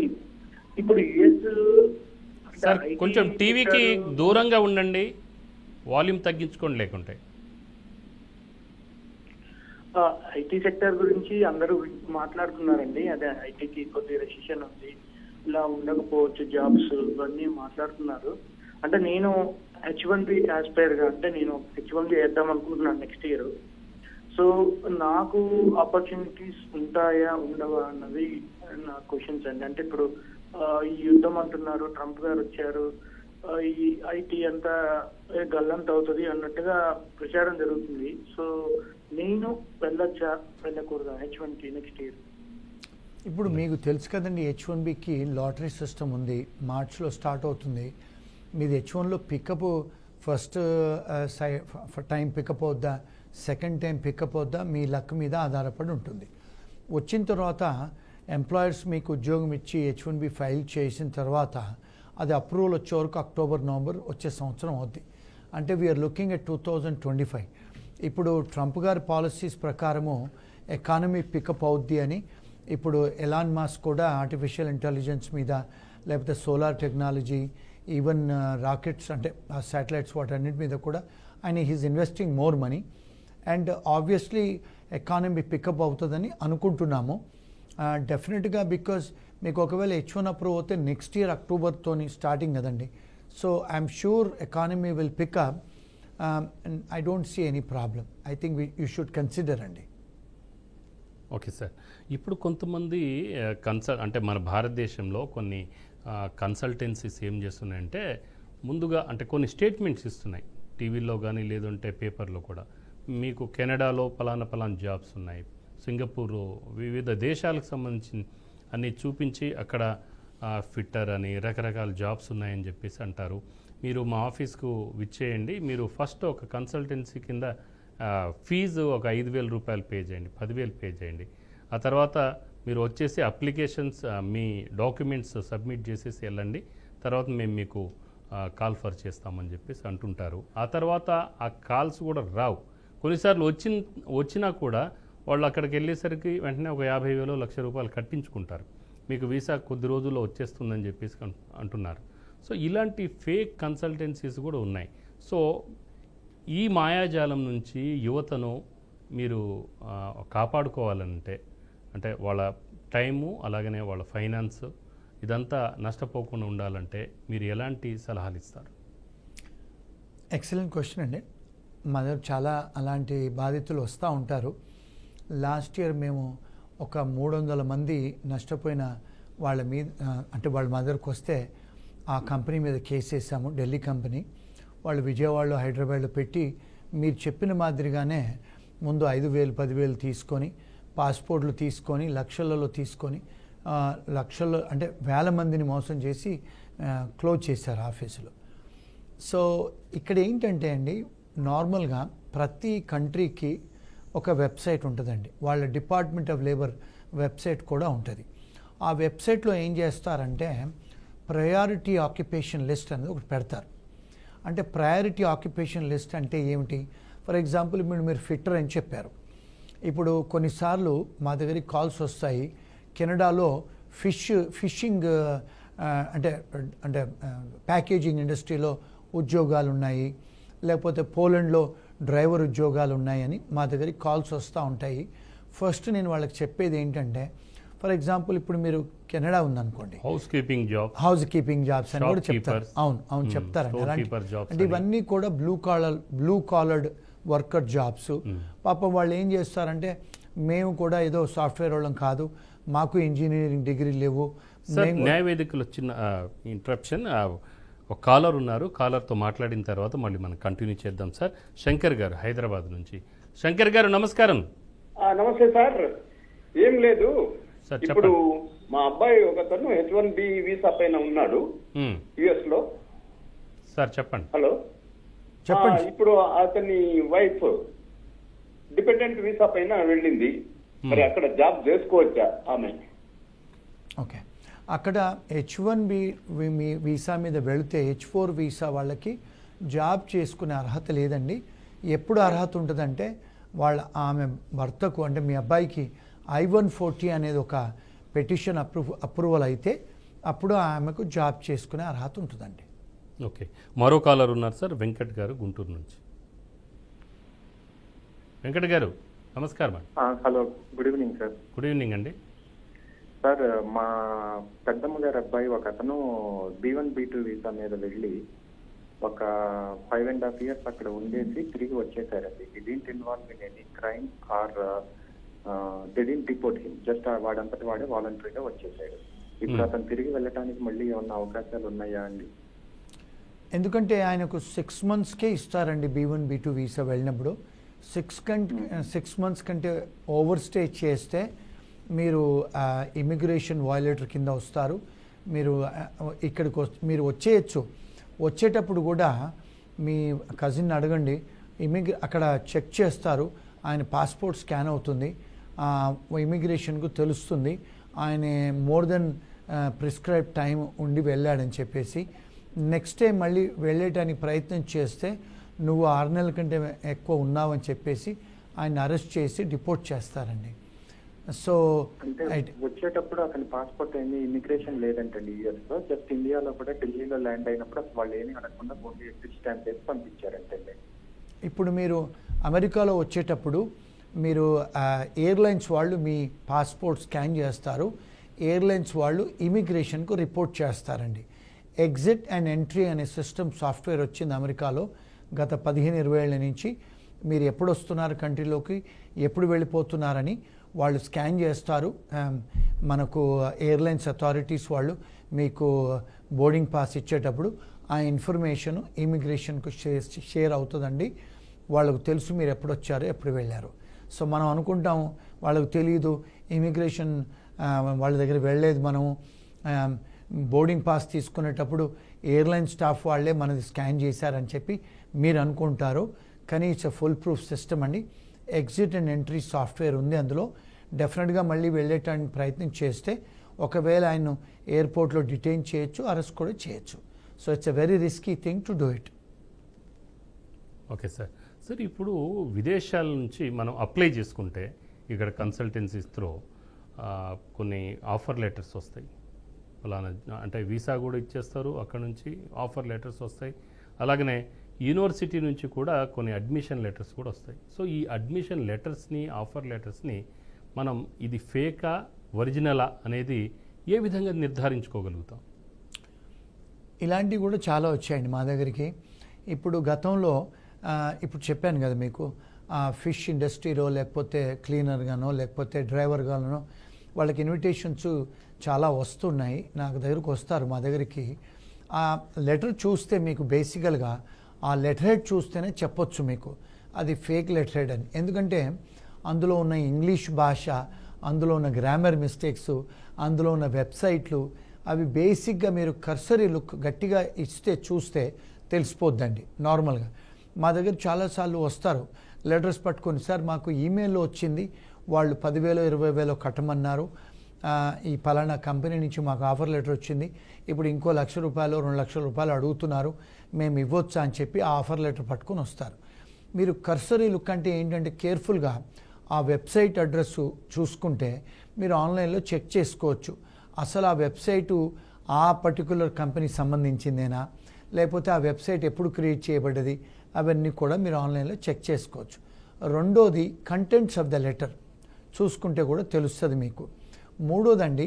ఇప్పుడు యుఎస్ సార్ కొంచెం టీవీకి దూరంగా ఉండండి, వాల్యూమ్ తగ్గించుకోండి లేకుంటే. ఐటీ సెక్టర్ గురించి అందరూ మాట్లాడుతున్నారండి. అదే ఐటీకి కొద్దిగా రెసిషన్ ఉంది, ఇలా ఉండకపోవచ్చు జాబ్స్, ఇవన్నీ మాట్లాడుతున్నారు. అంటే నేను H1B ఆస్పైర్ గా, అంటే నేను H1B వేద్దాం అనుకుంటున్నాను నెక్స్ట్ ఇయర్. సో నాకు ఆపర్చునిటీస్ ఉంటాయా ఉండవా అన్నది నా క్వశ్చన్స్ అండి. అంటే ఇప్పుడు ఈ యుద్ధం అంటున్నారు, ట్రంప్ గారు వచ్చారు, ఈ ఐటీ అంతా గల్లంత అవుతుంది అన్నట్టుగా ప్రచారం జరుగుతుంది. సో నేను వెళ్ళొచ్చా వెళ్ళకూడదా H1కి నెక్స్ట్ ఇయర్? ఇప్పుడు మీకు తెలుసు కదండి, H1Bకి లాటరీ సిస్టమ్ ఉంది, మార్చ్లో స్టార్ట్ అవుతుంది. మీది H1లో పికప్ ఫస్ట్ టైం పికప్ అవుద్దా, సెకండ్ టైం పికప్ అవుద్దా, మీ లక్ మీద ఆధారపడి ఉంటుంది. వచ్చిన తర్వాత ఎంప్లాయర్స్ మీకు ఉద్యోగం ఇచ్చి H1B ఫైల్ చేసిన తర్వాత అది అప్రూవల్ వచ్చే వరకు అక్టోబర్, నవంబర్ వచ్చే సంవత్సరం అవుద్ది. అంటే వీఆర్ లుకింగ్ ఎట్ 2025. ఇప్పుడు ట్రంప్ గారి పాలసీస్ ప్రకారము ఎకానమీ పికప్ అవుద్ది అని ఇప్పుడు ఎలాన్ మాస్క్ కూడా ఆర్టిఫిషియల్ ఇంటెలిజెన్స్ మీద, లేకపోతే సోలార్ టెక్నాలజీ, ఈవెన్ రాకెట్స్ అంటే శాటిలైట్స్ వాటన్నిటి మీద కూడా ఆయన he's investing more money. And obviously economy pick up అవుతుందని అనుకుంటున్నాము డెఫినెట్గా. బికాజ్ మీకు ఒకవేళ H1 అప్రూవ్ అవుతే నెక్స్ట్ ఇయర్ అక్టోబర్తోని స్టార్టింగ్ కదండి. So I'm sure economy will pick up. I don't see any problem. I think you should consider అండి. ఓకే సార్, ఇప్పుడు కొంతమంది అంటే మన భారతదేశంలో కొన్ని కన్సల్టెన్సీస్ ఏం చేస్తున్నాయంటే ముందుగా అంటే కొన్ని స్టేట్మెంట్స్ ఇస్తున్నాయి టీవీలో కానీ లేదంటే పేపర్లో కూడా. మీకు కెనడాలో పలానా జాబ్స్ ఉన్నాయి, సింగపూర్, వివిధ దేశాలకు సంబంధించి అన్నీ చూపించి అక్కడ ఫిట్టర్ అని రకరకాల జాబ్స్ ఉన్నాయని చెప్పేసి అంటారు. మీరు మా ఆఫీస్కు విచ్చేయండి, మీరు ఫస్ట్ ఒక కన్సల్టెన్సీ కింద ఫీజు ఒక 5,000 రూపాయలు పే చేయండి, 10,000 పే చేయండి. ఆ తర్వాత మీరు వచ్చేసి అప్లికేషన్స్, మీ డాక్యుమెంట్స్ సబ్మిట్ చేసేసి వెళ్ళండి, తర్వాత మేము మీకు కాల్ ఫర్ చేస్తామని చెప్పేసి అంటుంటారు. ఆ తర్వాత ఆ కాల్స్ కూడా రావు. కొన్నిసార్లు వచ్చినా కూడా వాళ్ళు అక్కడికి వెళ్ళేసరికి వెంటనే ఒక 50,000 లక్ష రూపాయలు కట్టించుకుంటారు, మీకు వీసా కొద్ది రోజుల్లో వచ్చేస్తుందని చెప్పేసి అంటున్నారు. సో ఇలాంటి ఫేక్ కన్సల్టెన్సీస్ కూడా ఉన్నాయి. సో ఈ మాయాజాలం నుంచి యువతను మీరు కాపాడుకోవాలంటే, అంటే వాళ్ళ టైము అలాగనే వాళ్ళ ఫైనాన్స్ ఇదంతా నష్టపోకుండా ఉండాలంటే మీరు ఎలాంటి సలహాలు ఇస్తారు? ఎక్సలెంట్ క్వశ్చన్ అండి. మా దగ్గర చాలా అలాంటి బాధితులు వస్తూ ఉంటారు. లాస్ట్ ఇయర్ మేము ఒక 300 మంది నష్టపోయిన వాళ్ళ మీద, అంటే వాళ్ళ మా దగ్గరకు వస్తే ఆ కంపెనీ మీద కేసు వేసాము, ఢిల్లీ కంపెనీ. వాళ్ళు విజయవాడలో, హైదరాబాద్లో పెట్టి మీరు చెప్పిన మాదిరిగానే ముందు 5,000, 10,000 తీసుకొని, పాస్పోర్ట్లు తీసుకొని, లక్షలలో తీసుకొని, లక్షల్లో అంటే వేల మందిని మోసం చేసి క్లోజ్ చేశారు ఆఫీసులు. సో ఇక్కడ ఏంటంటే అండి, నార్మల్గా ప్రతి కంట్రీకి ఒక వెబ్సైట్ ఉంటుందండి, వాళ్ళ డిపార్ట్మెంట్ ఆఫ్ లేబర్ వెబ్సైట్ కూడా ఉంటుంది. ఆ వెబ్సైట్లో ఏం చేస్తారంటే ప్రయారిటీ ఆక్యుపేషన్ లిస్ట్ అనేది ఒకటి పెడతారు. అంటే ప్రయారిటీ ఆక్యుపేషన్ లిస్ట్ అంటే ఏమిటి? ఫర్ ఎగ్జాంపుల్ మీరు ఫిట్టర్ అని చెప్పారు. ఇప్పుడు కొన్నిసార్లు మా దగ్గరికి కాల్స్ వస్తాయి, కెనడాలో ఫిషింగ్ అంటే అంటే ప్యాకేజింగ్ ఇండస్ట్రీలో ఉద్యోగాలు ఉన్నాయి, లేకపోతే పోలాండ్లో డ్రైవర్ ఉద్యోగాలు ఉన్నాయని మా దగ్గరికి కాల్స్ వస్తూ ఉంటాయి. ఫస్ట్ నేను వాళ్ళకి చెప్పేది ఏంటంటే, ఫర్ ఎగ్జాంపుల్ ఇప్పుడు మీరు కెనడా ఉందనుకోండి, హౌస్ కీపింగ్ జాబ్స్ అని కూడా చెప్తారు. అవును చెప్తారండి. అంటే ఇవన్నీ కూడా బ్లూ కాలర్డ్ వర్కర్ జాబ్స్. పాపం వాళ్ళు ఏం చేస్తారంటే, మేము కూడా ఏదో సాఫ్ట్వేర్ వాళ్ళం కాదు, మాకు ఇంజనీరింగ్ డిగ్రీ లేవు. న్యాయవేదికలు వచ్చిన ఇంటరప్షన్, ఒక కాలర్ ఉన్నారు, కాలర్తో మాట్లాడిన తర్వాత మళ్ళీ మనం కంటిన్యూ చేద్దాం సార్. శంకర్ గారు హైదరాబాద్ నుంచి. శంకర్ గారు నమస్కారం. నమస్తే సార్. ఏం లేదు, సార్ ఇప్పుడు మా అబ్బాయి ఒకతను H1B వీసా పైన ఉన్నాడు యుఎస్ లో. సార్ చెప్పండి. హలో చెప్పండి. ఇప్పుడు అతని వైఫ్ డిపెండెంట్ వీసా పైన వెళ్ళింది, మరి అక్కడ జాబ్ చేసుకోవచ్చా ఆమె? ఓకే, అక్కడ H1B వీసా మీద వెళితే H4 వీసా వాళ్ళకి జాబ్ చేసుకునే అర్హత లేదండి. ఎప్పుడు అర్హత ఉంటుందంటే, ఆమె భర్తకు, అంటే మీ అబ్బాయికి I-140 అనేది ఒక పెటిషన్ అప్రూవల్ అయితే అప్పుడు ఆమెకు జాబ్ చేసుకునే అర్హత ఉంటుందండి. ఓకే, మరో కాలర్ ఉన్నారు సార్, వెంకట్ గారు గుంటూరు నుంచి. వెంకట్ గారు నమస్కారం అండి. Hello, good evening sir. Good evening అండి. సార్, మా పెద్దమ్మ గారి అబ్బాయి ఒక అతను B1 B2 వీసా మీద వెళ్ళి ఒక 5.5 years అక్కడ ఉండేసి తిరిగి వచ్చేసారండి. Didn't involve in any crime or didn't deport him, just వాడంతటి వాడే వాలంటరీగా వచ్చేసాడు. ఇప్పుడు అతను తిరిగి వెళ్ళటానికి మళ్ళీ ఏమన్నా అవకాశాలు ఉన్నాయా అండి? ఎందుకంటే ఆయనకు 6 monthsకే ఇస్తారండి B1 B2 వీసా వెళ్ళినప్పుడు. 6 months కంటే ఓవర్ స్టే చేస్తే మీరు ఇమిగ్రేషన్ వయలేటర్ కింద వస్తారు. మీరు ఇక్కడికి మీరు వచ్చేయచ్చు. వచ్చేటప్పుడు కూడా మీ కజిన్ అడగండి, అక్కడ చెక్ చేస్తారు, ఆయన పాస్పోర్ట్ స్కాన్ అవుతుంది, ఇమిగ్రేషన్కు తెలుస్తుంది ఆయన మోర్ దెన్ ప్రిస్క్రైబ్ టైం ఉండి వెళ్ళాడని చెప్పేసి. నెక్స్ట్ టైం మళ్ళీ వెళ్ళేటానికి ప్రయత్నం చేస్తే నువ్వు 6 నెలల కంటే ఎక్కువ ఉన్నావని చెప్పేసి ఆయన అరెస్ట్ చేసి డిపోర్ట్ చేస్తారండి. సో అంటే వచ్చేటప్పుడు అతని పాస్పోర్ట్ ఏమి ఇమిగ్రేషన్ లేదంటండి యూఎస్ లో, జస్ట్ ఇండియాలో కూడా ఢిల్లీలో ల్యాండ్ అయినప్పుడు వాళ్ళు ఏమీ అడగకుండా ఓన్లీ ఎగ్జిట్ స్టాంప్ వేసి పంపించారంటండి. ఇప్పుడు మీరు అమెరికాలో వచ్చేటప్పుడు మీరు ఎయిర్లైన్స్ వాళ్ళు మీ పాస్పోర్ట్ స్కాన్ చేస్తారు, ఎయిర్లైన్స్ వాళ్ళు ఇమిగ్రేషన్కు రిపోర్ట్ చేస్తారండి. ఎగ్జిట్ అండ్ ఎంట్రీ అనే సిస్టమ్ సాఫ్ట్వేర్ వచ్చింది అమెరికాలో గత 15-20 ఏళ్ల నుంచి. మీరు ఎప్పుడు వస్తున్నారు కంట్రీలోకి, ఎప్పుడు వెళ్ళిపోతున్నారని వాళ్ళు స్కాన్ చేస్తారు. మనకు ఎయిర్లైన్స్ అథారిటీస్ వాళ్ళు మీకు బోర్డింగ్ పాస్ ఇచ్చేటప్పుడు ఆ ఇన్ఫర్మేషన్ ఇమిగ్రేషన్కు షేర్ అవుతుందండి. వాళ్ళకు తెలుసు మీరు ఎప్పుడు వచ్చారో ఎప్పుడు వెళ్ళారు. సో మనం అనుకుంటాము వాళ్ళకు తెలియదు, ఇమిగ్రేషన్ వాళ్ళ దగ్గర వెళ్ళలేదు, మనం బోర్డింగ్ పాస్ తీసుకునేటప్పుడు ఎయిర్లైన్ స్టాఫ్ వాళ్ళే మనది స్కాన్ చేశారని చెప్పి మీరు అనుకుంటారు. కానీ it's a full proof system అండి. ఎగ్జిట్ అండ్ ఎంట్రీ సాఫ్ట్వేర్ ఉంది అందులో. డెఫినెట్గా మళ్ళీ వెళ్ళేటానికి ప్రయత్నం చేస్తే ఒకవేళ ఆయన ఎయిర్పోర్ట్లో డిటైన్ చేయొచ్చు, అరెస్ట్ కూడా చేయొచ్చు. So it's a very risky thing to do it. Okay sir. Sir, ఇప్పుడు విదేశాల నుంచి మనం అప్లై చేసుకుంటే ఇక్కడ కన్సల్టెన్సీస్ త్రూ కొన్ని ఆఫర్ లెటర్స్ వస్తాయి. అలానే అంటే వీసా కూడా ఇచ్చేస్తారు, అక్కడ నుంచి ఆఫర్ లెటర్స్ వస్తాయి. అలాగనే యూనివర్సిటీ నుంచి కూడా కొన్ని అడ్మిషన్ లెటర్స్ కూడా వస్తాయి. సో ఈ అడ్మిషన్ లెటర్స్ని, ఆఫర్ లెటర్స్ని మనం ఇది ఫేకా ఒరిజినలా అనేది ఏ విధంగా నిర్ధారించుకోగలుగుతాం? ఇలాంటివి కూడా చాలా వచ్చాయండి మా దగ్గరికి. ఇప్పుడు గతంలో ఇప్పుడు చెప్పాను కదా మీకు, ఫిష్ ఇండస్ట్రీలో లేకపోతే క్లీనర్గానో లేకపోతే డ్రైవర్గానో వాళ్ళకి ఇన్విటేషన్స్ చాలా వస్తున్నాయి. నాకు దగ్గరకు వస్తారు మా దగ్గరికి. ఆ లెటర్ చూస్తే మీకు బేసికల్గా ఆ లెటర్ హెడ్ చూస్తేనే చెప్పొచ్చు మీకు అది ఫేక్ లెటర్ హెడ్ అని. ఎందుకంటే అందులో ఉన్న ఇంగ్లీష్ భాష, అందులో ఉన్న గ్రామర్ మిస్టేక్స్, అందులో ఉన్న వెబ్సైట్లు, అవి బేసిక్గా మీరు కర్సరీ లుక్ గట్టిగా ఇస్తే చూస్తే తెలిసిపోద్దండి. నార్మల్గా మా దగ్గర చాలాసార్లు వస్తారు లెటర్స్ పట్టుకొని, సార్ మాకు ఈమెయిల్లో వచ్చింది, వాళ్ళు 10,000 20,000 కట్టమన్నారు, ఈ పలానా కంపెనీ నుంచి మాకు ఆఫర్ లెటర్ వచ్చింది, ఇప్పుడు ఇంకో ₹1,00,000 ₹2,00,000 అడుగుతున్నారు, మేము ఇవ్వచ్చా అని చెప్పి ఆ ఆఫర్ లెటర్ పట్టుకొని వస్తారు. మీరు కర్సరీ లుక్ అంటే ఏంటంటే కేర్ఫుల్గా ఆ వెబ్సైట్ అడ్రస్ చూసుకుంటే మీరు ఆన్లైన్లో చెక్ చేసుకోవచ్చు. అసలు ఆ వెబ్సైటు ఆ పర్టికులర్ కంపెనీ సంబంధించిందేనా, లేకపోతే ఆ వెబ్సైట్ ఎప్పుడు క్రియేట్ చేయబడ్డది, అవన్నీ కూడా మీరు ఆన్లైన్లో చెక్ చేసుకోవచ్చు. రెండోది కంటెంట్స్ ఆఫ్ ద లెటర్ చూసుకుంటే కూడా తెలుస్తుంది మీకు. మూడోదండి,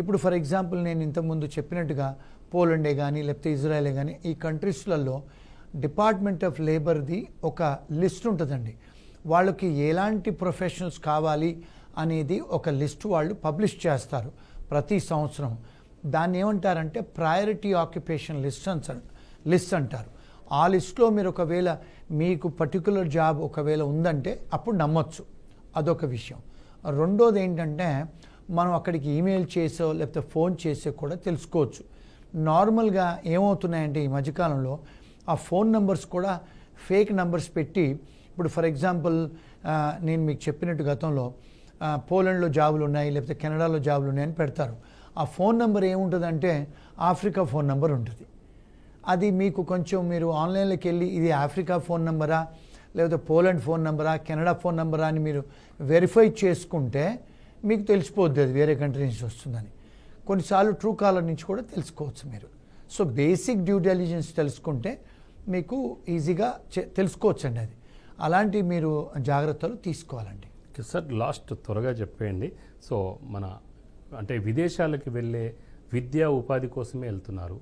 ఇప్పుడు ఫర్ ఎగ్జాంపుల్ నేను ఇంతకుముందు చెప్పినట్టుగా పోలండే కానీ లేకపోతే ఇజ్రాయెలే కానీ ఈ కంట్రీస్లలో డిపార్ట్మెంట్ ఆఫ్ లేబర్ది ఒక లిస్ట్ ఉంటుందండి. వాళ్ళకి ఎలాంటి ప్రొఫెషనల్స్ కావాలి అనేది ఒక లిస్ట్ వాళ్ళు పబ్లిష్ చేస్తారు ప్రతి సంవత్సరం. దాన్ని ఏమంటారంటే ప్రయారిటీ ఆక్యుపేషన్ లిస్ట్ అంటారు. ఆ లిస్ట్లో మీరు ఒకవేళ మీకు పర్టికులర్ జాబ్ ఒకవేళ ఉందంటే అప్పుడు నమ్మొచ్చు, అదొక విషయం. రెండోది ఏంటంటే మనం అక్కడికి ఈమెయిల్ చేసో లేకపోతే ఫోన్ చేసో కూడా తెలుసుకోవచ్చు. నార్మల్గా ఏమవుతున్నాయంటే ఈ మధ్యకాలంలో ఆ ఫోన్ నెంబర్స్ కూడా ఫేక్ నెంబర్స్ పెట్టి, ఇప్పుడు ఫర్ ఎగ్జాంపుల్ నేను మీకు చెప్పినట్టు గతంలో పోలాండ్లో జాబులు ఉన్నాయి లేకపోతే కెనడాలో జాబులు ఉన్నాయని పెడతారు. ఆ ఫోన్ నెంబర్ ఏముంటుందంటే ఆఫ్రికా ఫోన్ నెంబర్ ఉంటుంది. అది మీకు కొంచెం మీరు ఆన్లైన్లోకి వెళ్ళి ఇది ఆఫ్రికా ఫోన్ నెంబరా లేకపోతే పోలాండ్ ఫోన్ నెంబరా కెనడా ఫోన్ నెంబరా అని మీరు వెరిఫై చేసుకుంటే మీకు తెలిసిపోద్ది అది వేరే కంట్రీ నుంచి వస్తుందని. కొన్నిసార్లు ట్రూ కాలర్ నుంచి కూడా తెలుసుకోవచ్చు మీరు. సో బేసిక్ డ్యూ డెలిజెన్స్ తెలుసుకుంటే మీకు ఈజీగా తెలుసుకోవచ్చండి. అది అలాంటి మీరు జాగ్రత్తలు తీసుకోవాలండి. సార్ లాస్ట్ త్వరగా చెప్పేయండి. సో మన అంటే విదేశాలకు వెళ్ళే విద్యా ఉపాధి కోసమే వెళ్తున్నారు,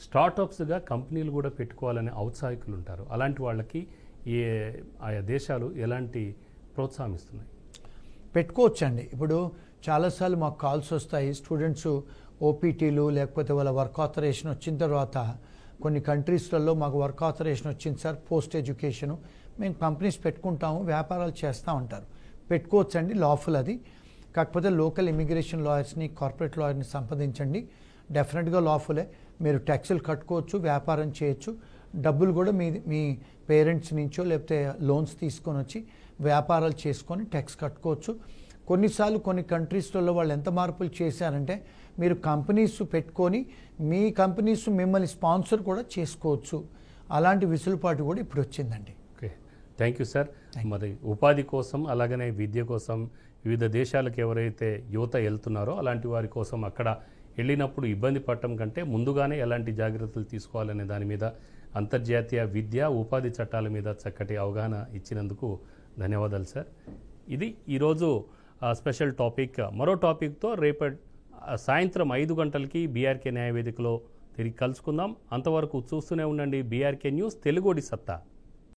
స్టార్టప్స్గా కంపెనీలు కూడా పెట్టుకోవాలనే ఔత్సాహికులు ఉంటారు. అలాంటి వాళ్ళకి ఆయా దేశాలు ఎలాంటి ప్రోత్సాహం ఇస్తున్నాయి? పెట్టుకోవచ్చండి. ఇప్పుడు చాలాసార్లు మాకు కాల్స్ వస్తాయి, స్టూడెంట్స్ ఓపీటీలు లేకపోతే వాళ్ళ వర్క్ ఆథరైజేషన్ వచ్చిన తర్వాత కొన్ని కంట్రీస్లలో మాకు వర్క్ ఆథరైజేషన్ వచ్చింది సార్, పోస్ట్ ఎడ్యుకేషను, మేము కంపెనీస్ పెట్టుకుంటాము, వ్యాపారాలు చేస్తూ ఉంటారు. పెట్టుకోవచ్చండి, లాఫుల్ అది. కాకపోతే లోకల్ ఇమిగ్రేషన్ లాయర్స్ని కార్పొరేట్ లాయర్ని సంప్రదించండి, డెఫినెట్గా లాఫులే. మీరు ట్యాక్సులు కట్టుకోవచ్చు, వ్యాపారం చేయొచ్చు, డబ్బులు కూడా మీ పేరెంట్స్ నుంచో లేకపోతే లోన్స్ తీసుకొని వచ్చి వ్యాపారాలు చేసుకొని ట్యాక్స్ కట్టుకోవచ్చు. కొన్నిసార్లు కొన్ని కంట్రీస్లలో వాళ్ళు ఎంత మార్పులు చేశారంటే మీరు కంపెనీస్ పెట్టుకొని మీ కంపెనీస్ మిమ్మల్ని స్పాన్సర్ కూడా చేసుకోవచ్చు. అలాంటి విసులుపాటు కూడా ఇప్పుడు వచ్చిందండి. Okay, thank you sir. మరి ఉపాధి కోసం అలాగనే విద్య కోసం వివిధ దేశాలకు ఎవరైతే యువత వెళ్తున్నారో అలాంటి వారి కోసం అక్కడ వెళ్ళినప్పుడు ఇబ్బంది పడటం కంటే ముందుగానే ఎలాంటి జాగ్రత్తలు తీసుకోవాలనే దాని మీద అంతర్జాతీయ విద్యా ఉపాధి చట్టాల మీద చక్కటి అవగాహన ఇచ్చినందుకు ధన్యవాదాలు సార్. ఇది ఈరోజు స్పెషల్ టాపిక్. మరో టాపిక్తో రేపటి సాయంత్రం 5 గంటలకి బీఆర్కే న్యాయవేదికలో తిరిగి కలుసుకుందాం. అంతవరకు చూస్తూనే ఉండండి బీఆర్కే న్యూస్, తెలుగోడి సత్తా.